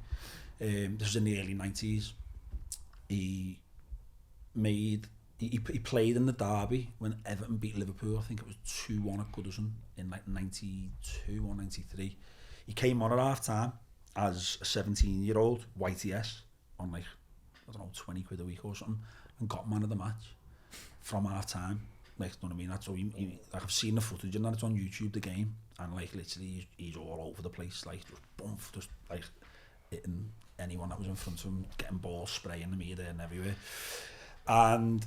This was in the early 90s. He played in the derby when Everton beat Liverpool. I think it was 2-1 at Goodison in like 92 or 93. He came on at half time as a 17-year-old YTS on like, I don't know, 20 quid a week or something, and got man of the match from half time. Like, you know what I mean? That's so like, I've seen the footage and that, it's on YouTube, the game, and like literally he's all over the place, like just like hitting anyone that was in front of him, getting balls, spraying them here, there and everywhere. And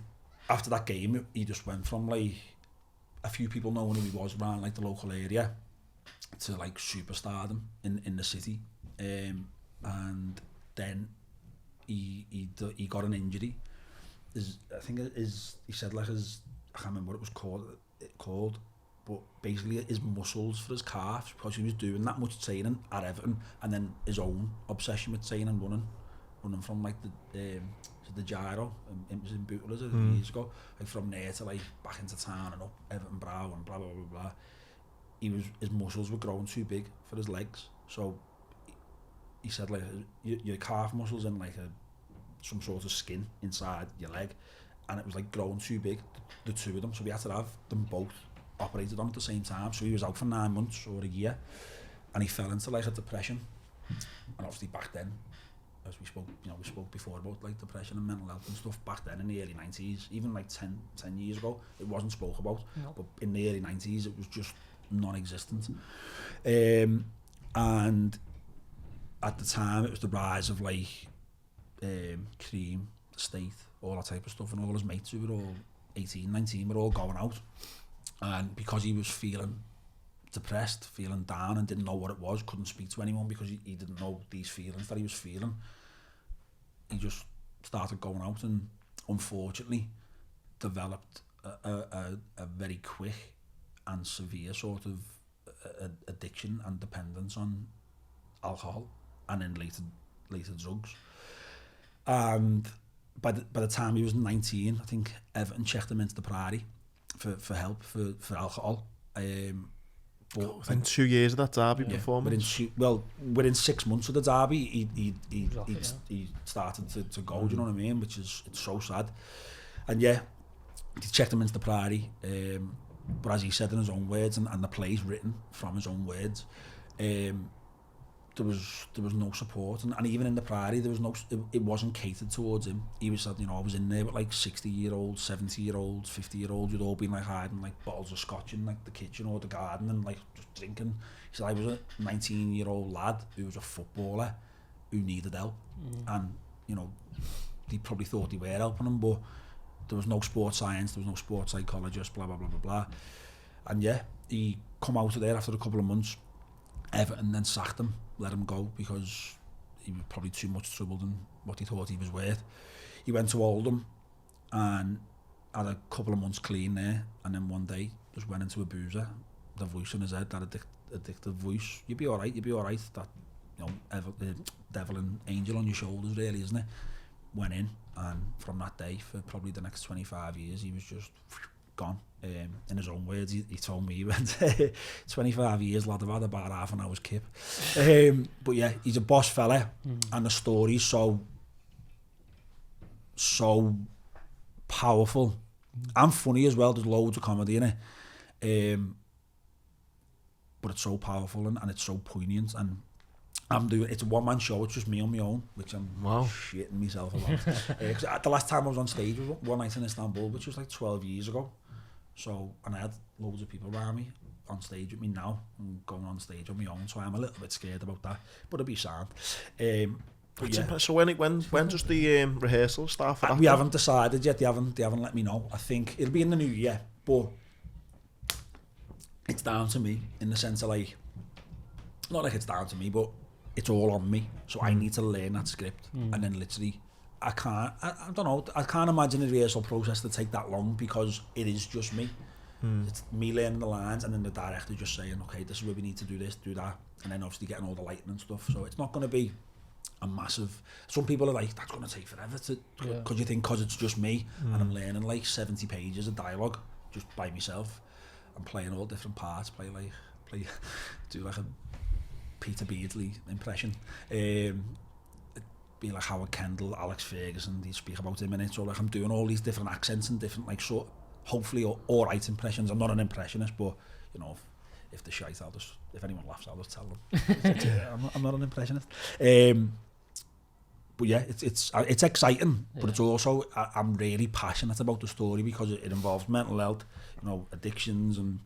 after that game, he just went from like a few people knowing who he was around like the local area to like superstardom in the city. And then he got an injury. I think he said like I can't remember what it was called, but basically his muscles for his calves, because he was doing that much training at Everton, and then his own obsession with training, running from like the gyro, it was in Bootle years ago, like from there to like back into town and up Everton Brow and blah blah blah blah. His muscles were growing too big for his legs, so he said like your calf muscles and like some sort of skin inside your leg, and it was like growing too big, the two of them, so we had to have them both operated on at the same time. So he was out for 9 months or a year, and he fell into like a depression. And obviously back then, as we spoke before about like depression and mental health and stuff, back then in the early 90s, even like 10 years ago, it wasn't spoke about. No. But in the early 90s, it was just non-existent. And at the time, it was the rise of like Cream, the State, all that type of stuff, and all his mates who were all 18, 19 were all going out. And because he was feeling depressed, feeling down, and didn't know what it was, couldn't speak to anyone because he didn't know these feelings that he was feeling, he just started going out and unfortunately developed a very quick and severe sort of addiction and dependence on alcohol and then later drugs. And by the time he was 19, I think Everton checked him into the Priory for help for alcohol. But within 2 years of that derby performance, within 6 months of the derby, he started to go. Do you know what I mean? It's so sad. And yeah, he checked him into the Priory. But as he said in his own words, and the play's written from his own words, there was no support, and even in the Priory there was it wasn't catered towards him. He was said, I was in there with like 60-year-olds, 70-year-olds, 50-year-olds who'd all been like hiding like bottles of scotch in like the kitchen or the garden and like just drinking. He said I was a 19-year-old lad who was a footballer who needed help, and they probably thought they were helping him, but there was no sports science, there was no sports psychologist, blah blah blah blah blah. And yeah, he come out of there after a couple of months. Everton then sacked him, let him go, because he was probably too much trouble than what he thought he was worth. He went to Oldham and had a couple of months clean there, and then one day just went into a boozer, the voice in his head, that addictive voice, you'll be alright, that devil and angel on your shoulders really, isn't it? Went in, and from that day for probably the next 25 years he was just gone. In his own words, he told me, he went 25 years lad, I've had about half an hour's kip. But yeah, he's a boss fella, and the story's so powerful and funny as well. There's loads of comedy in it, but it's so powerful and it's so poignant. And it's a one-man show. It's just me on my own, which I'm shitting myself about. 'Cause the last time I was on stage was one night in Istanbul, which was like 12 years ago. So, and I had loads of people around me on stage with me now. I'm going on stage on my own, so I'm a little bit scared about that. But it'll be sound. So when does the rehearsal start for that? We haven't decided yet. They haven't let me know. I think it'll be in the new year, but it's down to me in the sense of like, not like it's down to me, but it's all on me. So I need to learn that script, and then literally, I don't know. I can't imagine the rehearsal process to take that long because it is just me. It's me learning the lines, and then the director just saying, okay, this is where we need to do this, do that, and then obviously getting all the lighting and stuff. So it's not going to be a massive. Some people are like, that's going to take forever because you think because it's just me and I'm learning like 70 pages of dialogue just by myself. I'm playing all different parts, do like a Peter Beardsley impression. Be like Howard Kendall, Alex Ferguson, they speak about him in it. So like I'm doing all these different accents and different like sort, hopefully all right impressions. I'm not an impressionist, but you know, if they're shite, if anyone laughs, I'll just tell them. I'm not an impressionist. But yeah, it's exciting, but it's also I'm really passionate about the story because it involves mental health, you know, addictions and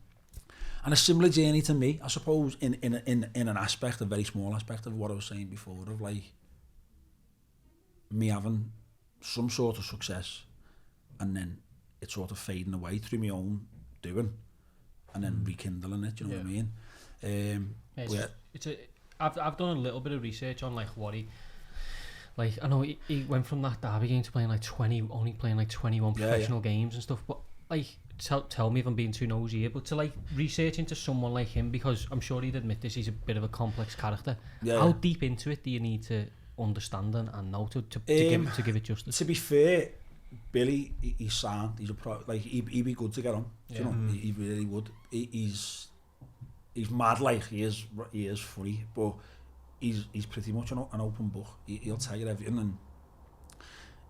a similar journey to me, I suppose, in an aspect, a very small aspect of what I was saying before, of like me having some sort of success and then it sort of fading away through my own doing and then rekindling it, you know what I mean? I've done a little bit of research on like what like I know he went from that Derby game to playing like 21 professional games and stuff, but like tell me if I'm being too nosy here, but to like research into someone like him, because I'm sure he'd admit this, he's a bit of a complex character. How deep into it do you need to understand and know to give it justice? To be fair, Billy, he's sound. He's he'd be good to get on. You know, he really would. He's mad, like he is funny, but he's pretty much an open book. He'll tell you everything, and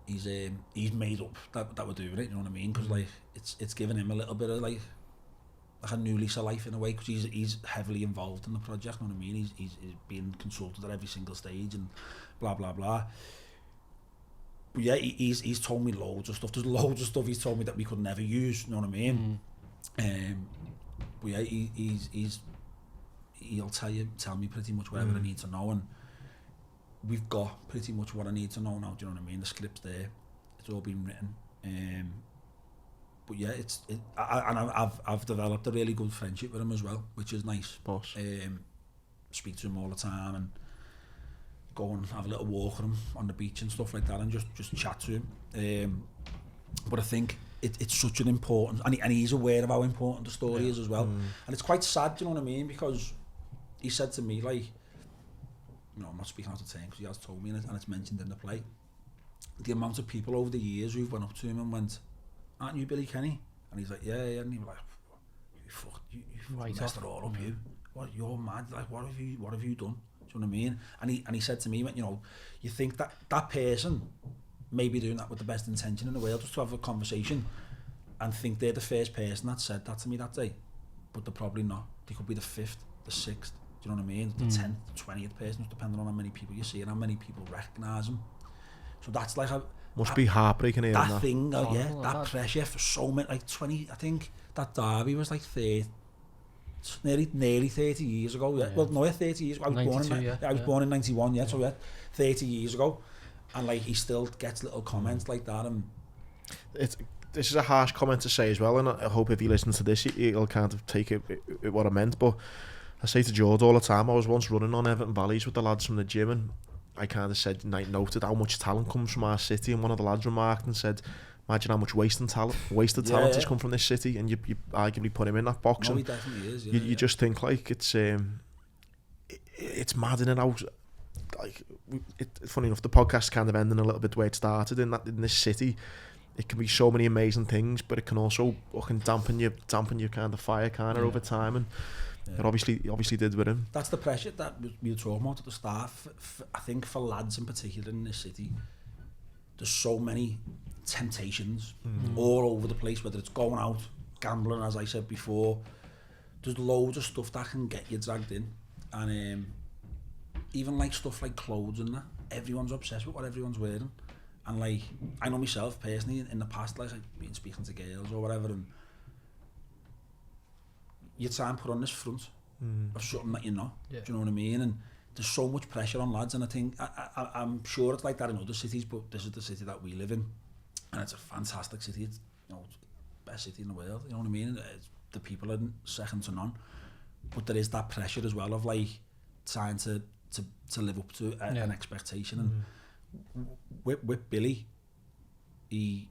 he's made up that we're doing it. You know what I mean? Because like it's given him a little bit of like a new lease of life in a way, because he's heavily involved in the project. You know what I mean? He's being consulted at every single stage and blah blah blah. But yeah, he's told me loads of stuff. There's loads of stuff he's told me that we could never use. You know what I mean? But yeah, he'll tell me pretty much whatever I need to know, and we've got pretty much what I need to know now. Do you know what I mean? The script's there, it's all been written. But yeah, I've developed a really good friendship with him as well, which is nice. Boss. Speak to him all the time and go and have a little walk with him on the beach and stuff like that, and just chat to him. But I think it's such an important, and he's aware of how important the story is as well. And it's quite sad, do you know what I mean? Because he said to me, like, you know, I'm not speaking out of turn because he has told me, and it's mentioned in the play, the amount of people over the years who've went up to him and went, aren't you Billy Kenny? And he's like, yeah, and he was like, you messed it all up, you. What, you're mad, like, what have you done? Do you know what I mean? And he said to me, you know, you think that person may be doing that with the best intention in the world, just to have a conversation, and think they're the first person that said that to me that day, but they're probably not. They could be the 5th, the 6th, do you know what I mean? The 10th, the 20th person, depending on how many people you see and how many people recognise them. So that's like must be heartbreaking hearing that thing, that pressure for so many, like 20, I think that Derby was like 30, nearly 30 years ago. Yeah. Well, no, 30 years ago. I was born in 91, so 30 years ago. And like he still gets little comments like that. And this is a harsh comment to say as well, and I hope if he listens to this, he'll kind of take it what I meant. But I say to George all the time, I was once running on Everton Valleys with the lads from the gym, and I kind of noted how much talent comes from our city, and one of the lads remarked and said, imagine how much wasted talent has come from this city, and you arguably put him in that box. No, and he definitely is. You just think like it's mad in and out. Like funny enough, the podcast kind of ending a little bit the way it started, in this city. It can be so many amazing things, but it can also fucking dampen your kind of fire over time, and it obviously did with him. That's the pressure that we were talking about at the start. I think for lads in particular in this city, there's so many temptations all over the place, whether it's going out, gambling, as I said before. There's loads of stuff that can get you dragged in, and even like stuff like clothes and that, everyone's obsessed with what everyone's wearing. And like, I know myself personally in the past, like I've been speaking to girls or whatever, and you try and put on this front of something that you're not. Do you know what I mean? And there's so much pressure on lads, and I think I'm sure it's like that in other cities, but this is the city that we live in, and it's a fantastic city. It's, you know, it's the best city in the world. You know what I mean? The people are second to none, but there is that pressure as well of like trying to live up to an expectation. And with Billy, he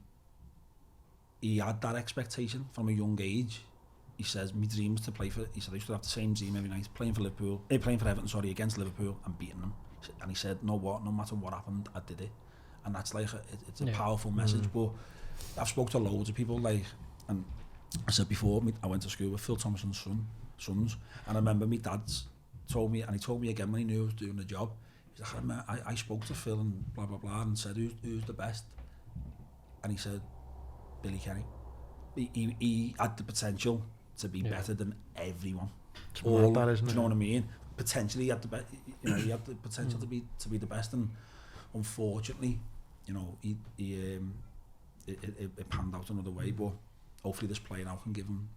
had that expectation from a young age. He says, my dream was to play for, he said I used to have the same dream every night, playing for Everton, against Liverpool and beating them. And he said, no matter what happened, I did it. And that's like, it's a powerful message. But I've spoke to loads of people, like, and I said before, I went to school with Phil Thompson's sons, and I remember my dad told me, and he told me again when he knew I was doing the job, he's like, I spoke to Phil and blah, blah, blah, and said, who's the best? And he said, Billy Kenny. He had the potential to be better than everyone. It's mad, that, isn't it? Do you know what I mean? Potentially, he had the potential to be the best, and unfortunately, you know, it panned out another way. But hopefully, this play now can give him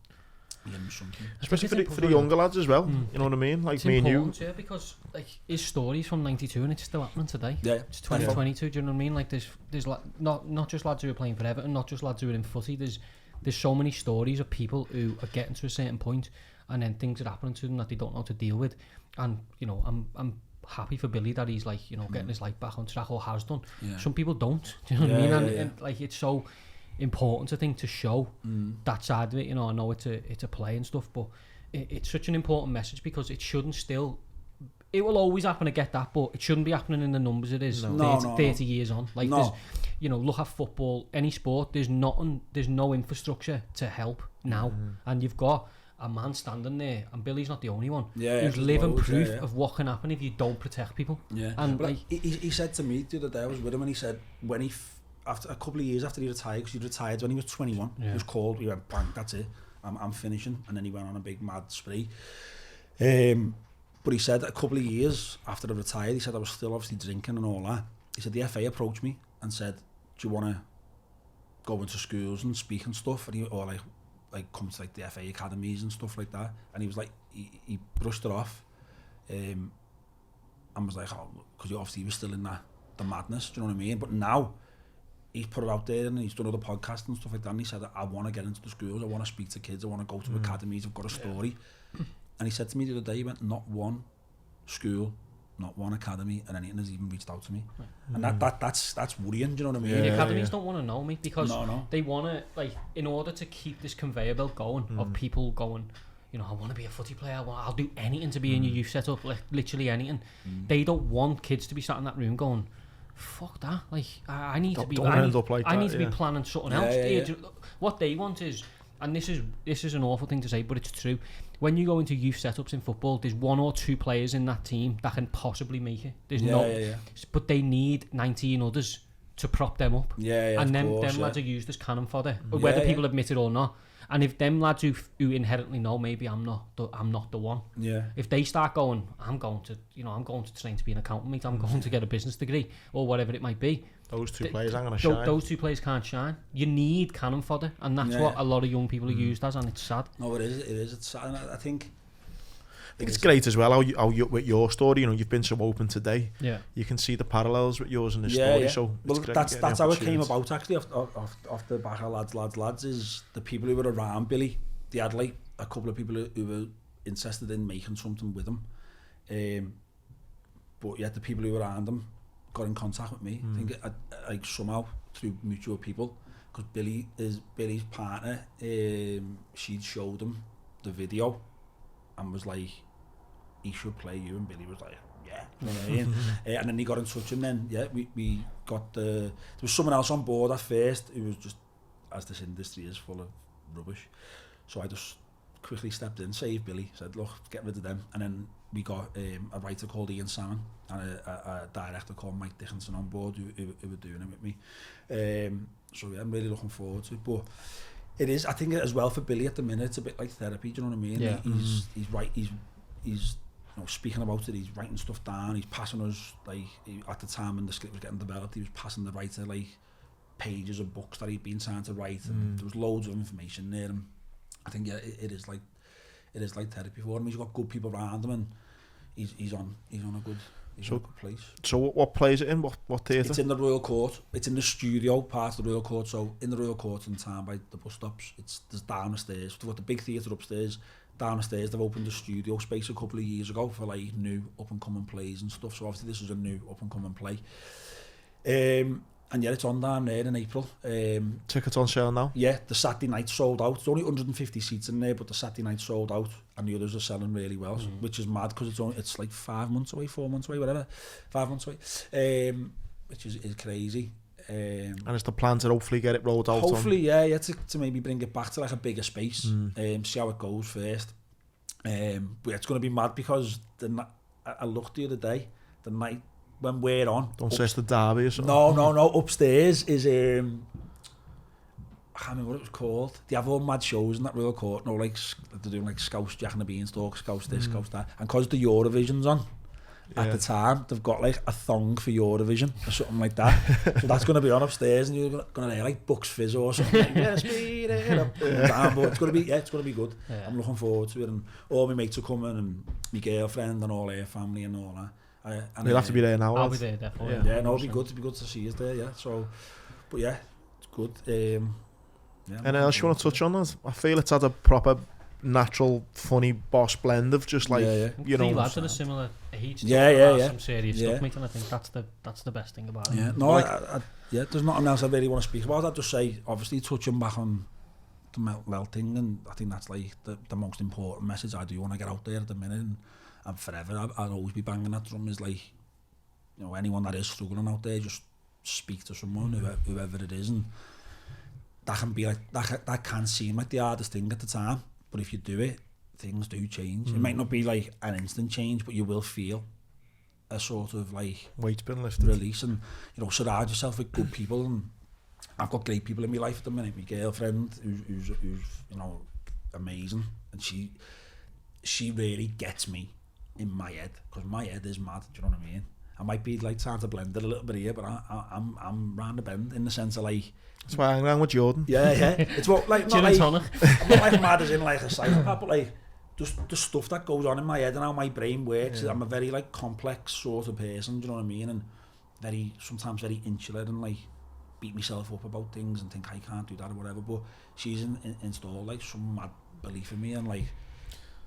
something. Especially for the younger lads as well. You know what I mean? Like, it's me and you. Yeah, because like his story's from '92 and it's still happening today. Yeah, it's 2022. Do you know what I mean? Like, there's not just lads who are playing for Everton, not just lads who are in footy. There's so many stories of people who are getting to a certain point and then things are happening to them that they don't know how to deal with. And, you know, I'm happy for Billy that he's like, you know, getting his life back on track or has done. Yeah. Some people don't. Do you know what I mean? And like, it's so important, I think, to show that side of it. You know, I know it's a play and stuff, but it's such an important message because it shouldn't still... It will always happen to get that, but it shouldn't be happening in the numbers it is 30 years on. Like, you know, look at football, any sport, there's no infrastructure to help now. And you've got a man standing there, and Billy's not the only one, who's living proof of what can happen if you don't protect people. Yeah. And but like, he said to me the other day, I was with him, and he said when after a couple of years after he retired, because he retired when he was 21, he was called, he went, bang, that's it, I'm finishing. And then he went on a big mad spree. But he said a couple of years after I retired, he said I was still obviously drinking and all that. He said the FA approached me and said, do you want to go into schools and speak and stuff? And or like come to like the FA academies and stuff like that. And he was like, he brushed it off, and was like, oh, because obviously he was still in the madness, do you know what I mean? But now he's put it out there and he's done other podcasts and stuff like that. And he said, I want to get into the schools, I want to speak to kids, I want to go to academies, I've got a story. And he said to me the other day, he went, not one school, not one academy, and anything has even reached out to me. And that's worrying, do you know what I mean? The academies don't want to know me because they want to, like, in order to keep this conveyor belt going of people going, you know, I want to be a footy player, I'll do anything to be in your youth setup, like literally anything. They don't want kids to be sat in that room going, fuck that, like, I need to be planning something else. What they want is, and this is an awful thing to say, but it's true. When you go into youth setups in football, there's one or two players in that team that can possibly make it. There's but they need 19 others to prop them up. And them lads are used as cannon fodder, whether people admit it or not. And if them lads who inherently know, maybe I'm not the one. Yeah. If they start going, I'm going to train to be an accountant, mate. I'm going to get a business degree or whatever it might be. Those two players aren't going to shine. Those two players can't shine. You need cannon fodder, and that's what a lot of young people are used as, and it's sad. No, it is. It's sad. And I think it's great as well how you with your story. You know, you've been so open today. Yeah. You can see the parallels with yours and the story. So well, that's how it came about actually. Off the back of lads is the people who were around Billy. They had like a couple of people who were interested in making something with him. But yet the people who were around him got in contact with me. I think like somehow through mutual people, because Billy's partner, she'd showed him the video and was like, he should play you, and Billy was like, yeah, you know what I mean? And then he got in touch, and then we got there was someone else on board at first who was just, as this industry is full of rubbish, so I just quickly stepped in, saved Billy, said look, get rid of them. And then we got a writer called Ian Salmon and a director called Mike Dickinson on board who were doing it with me. So yeah, I'm really looking forward to it. But it is, I think, as well for Billy at the minute, it's a bit like therapy. Do you know what I mean? Yeah. He's right. He's you know, speaking about it. He's writing stuff down. He's passing us, like, at the time when the script was getting developed, he was passing the writer like pages of books that he'd been trying to write, and there was loads of information there. And I think it is like therapy for him. He's got good people around him, and he's on a good place. So what plays it in? What theatre? It's in the Royal Court. It's in the studio part of the Royal Court. So in the Royal Court in town by the bus stops, there's down the stairs. We've got the big theatre upstairs. Down the stairs, they've opened a studio space a couple of years ago for like new up and coming plays and stuff. So obviously this is a new up and coming play. And yeah, it's on down there in April. Tickets on sale now? Yeah, the Saturday night sold out. There's only 150 seats in there, but the Saturday night sold out, and the others are selling really well, which is mad because it's like 5 months away, 4 months away, whatever, 5 months away, which is crazy. And it's the plan to hopefully get it rolled out. Hopefully, yeah, to maybe bring it back to like a bigger space, see how it goes first. But it's going to be mad because I looked the other day, the night when we're on. Don't say it's the Derby or something. No. Upstairs is I can't remember what it was called. They have all mad shows in that Royal Court. No, like they're doing like Scouse, Jack and the Beanstalk, Scouse this, Scouse that. And because the Eurovision's on at the time, they've got like a thong for Eurovision or something like that. So that's going to be on upstairs, and you're going to hear like Bucks Fizz or something. Like, yeah, speed it up. But it's going to be good. Yeah. I'm looking forward to it, and all my mates are coming, and my girlfriend and all her family and all that. And you'll have to be there now. I'll be there definitely. Yeah, no, it'll be good to see us there. Yeah, so, but yeah, it's good. Yeah, and else you want to touch on that? I feel it's had a proper natural, funny boss blend of just like you know. Three lads at a similar age. Yeah. Some serious stuff, mate, and I think that's the best thing about it. Yeah, no, like, there's nothing else I really want to speak about. I'd just say, obviously, touching back on the melting, and I think that's like the most important message I do want to get out there at the minute. And forever, I'll always be banging that drum. Is like, you know, anyone that is struggling out there, just speak to someone, whoever it is, and that can be like that can seem like the hardest thing at the time, but if you do it, things do change. It might not be like an instant change, but you will feel a sort of like weight's been lifted, release, and you know, surround yourself with good people. And I've got great people in my life at the minute. My girlfriend, who's you know, amazing, and she really gets me in my head, because my head is mad. Do you know what I mean? I might be like trying to blend it a little bit here, but I'm round the bend in the sense of like. That's why I'm around with Jordan. Yeah. It's what like Gin and tonic. I'm not like mad as in like a psychopath, but like just the stuff that goes on in my head and how my brain works. I'm a very like complex sort of person. Do you know what I mean? And sometimes very insular, and like beat myself up about things and think I can't do that or whatever. But she's installed like some mad belief in me, and like.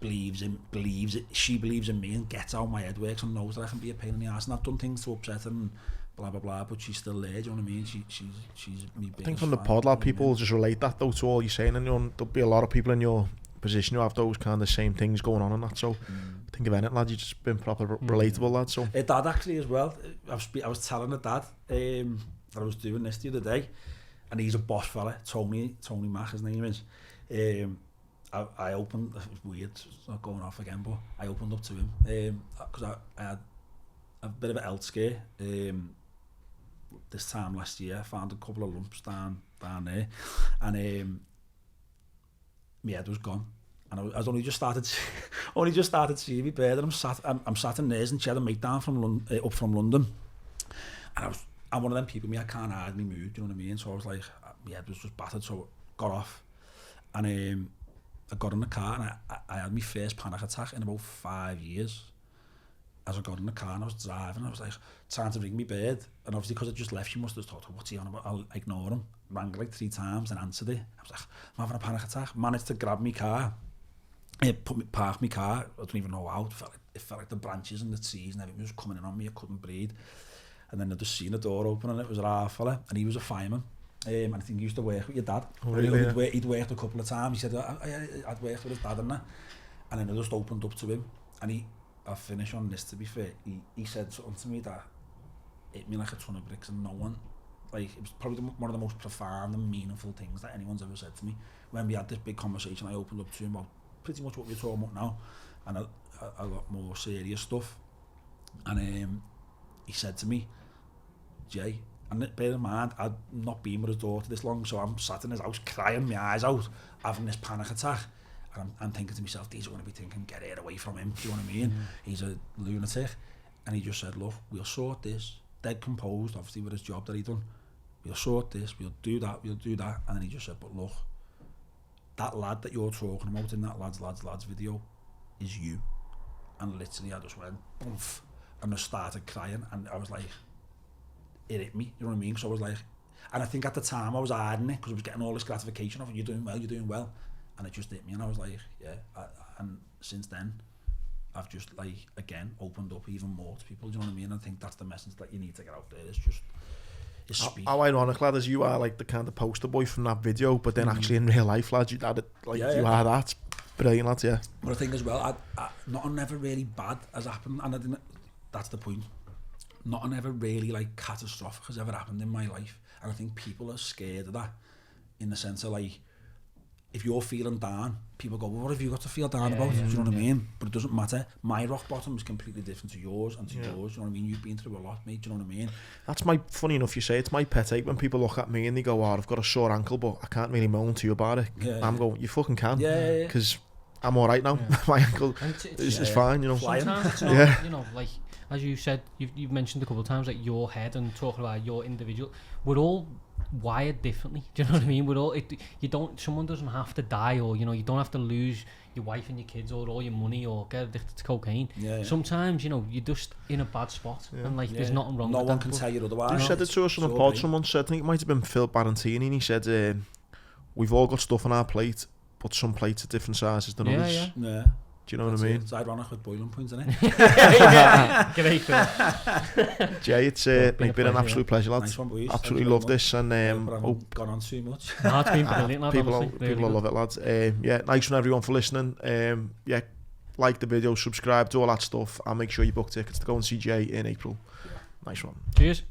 She believes in me and gets how my head works and knows that I can be a pain in the ass, and I've done things to upset her and blah blah blah, but she's still there. Do you know what I mean? She's me. I think from the pod, lad, people just relate that though to all you're saying, and there'll be a lot of people in your position who have those kind of same things going on and that. So think of anything, lad, you've just been proper relatable, lad. So Dad actually as well. I was telling her dad that I was doing this the other day, and he's a boss fella, Tony Mack, his name is. I opened, it was weird, it's not going off again, but I opened up to him because I had a bit of a health scare this time last year. I found a couple of lumps down there, and my head was gone, and I was only just started seeing me bed, and I'm sat in theirs, and she had a mate down up from London, and I'm one of them people, I can't hide my mood, you know what I mean? So I was like, my head was just battered, so I got off, and I got in the car, and I had my first panic attack in about 5 years. As I got in the car and I was driving, I was like trying to ring me bird, and obviously because I just left, she must have thought, what's he on about? I'll ignore him. Rang like 3 times and answered it. I was like, I'm having a panic attack. Managed to grab my car, park my car. I don't even know how. It felt like the branches and the trees and everything was coming in on me. I couldn't breathe. And then I just seen the door open, and it was a half fella, and he was a fireman. And I think he used to work with your dad. Oh, really? He'd worked a couple of times. He said, I'd worked with his dad and that. And then I just opened up to him. And I'll finish on this, to be fair. He said something to me that hit me like a ton of bricks, and no one, like, it was probably one of the most profound and meaningful things that anyone's ever said to me. When we had this big conversation, I opened up to him about pretty much what we're talking about now. And I got more serious stuff. And he said to me, Jay, And bear in mind, I'd not been with his daughter this long, so I'm sat in his house crying my eyes out, having this panic attack. And I'm thinking to myself, these are going to be thinking, get her away from him, do you know what I mean? He's a lunatic. And he just said, look, we'll sort this. Dead composed, obviously, with his job that he done. We'll sort this, we'll do that. And then he just said, but look, that lad that you're talking about in that lads video is you. And literally I just went, boof, and I started crying, and I was like, it hit me, you know what I mean? So I was like, and I think at the time I was hiding it because I was getting all this gratification of it, you're doing well. And it just hit me, and I was like, yeah. And since then, I've just like, again, opened up even more to people, do you know what I mean? I think that's the message that you need to get out there, is just, is speak. How ironic, lad, as you are like the kind of poster boy from that video, but then actually in real life, lads, you had it, like, you are that. Brilliant, lads, yeah. But I think as well, nothing ever really bad has happened, and I didn't, that's the point. Nothing ever really like catastrophic has ever happened in my life, and I think people are scared of that, in the sense of like, if you're feeling down, people go, well, what have you got to feel down about? Do you know what I mean? But it doesn't matter. My rock bottom is completely different to yours and to yours. Do you know what I mean? You've been through a lot, mate. Do you know what I mean? That's funny enough you say, it's my pet hate when people look at me and they go, oh, I've got a sore ankle, but I can't really moan to you about it. I'm going, you fucking can. Because I'm all right now. My ankle is fine, you know. Sometimes it's not, you know, like, as you said, you've mentioned a couple of times, like your head and talking about your individual. We're all wired differently. Do you know what I mean? We're all, someone doesn't have to die, or, you know, you don't have to lose your wife and your kids or all your money or get addicted to cocaine. Sometimes, you know, you're just in a bad spot and like there's nothing wrong with that. No one can tell you otherwise. You said it to us on a pod, someone said, I think it might have been Phil Barantini, and he said, we've all got stuff on our plate, but some plates are different sizes than others. Do you know what I mean? It's ironic with boiling points, isn't it? Great, Phil. Jay, it's been an absolute pleasure, lads. Nice one, boys. Absolutely love this, and gone on too much. No, it's been brilliant, lad, people will love it, lads. Nice one, everyone, for listening. Like the video, subscribe, do all that stuff, and make sure you book tickets to go and see Jay in April. Nice one. Cheers.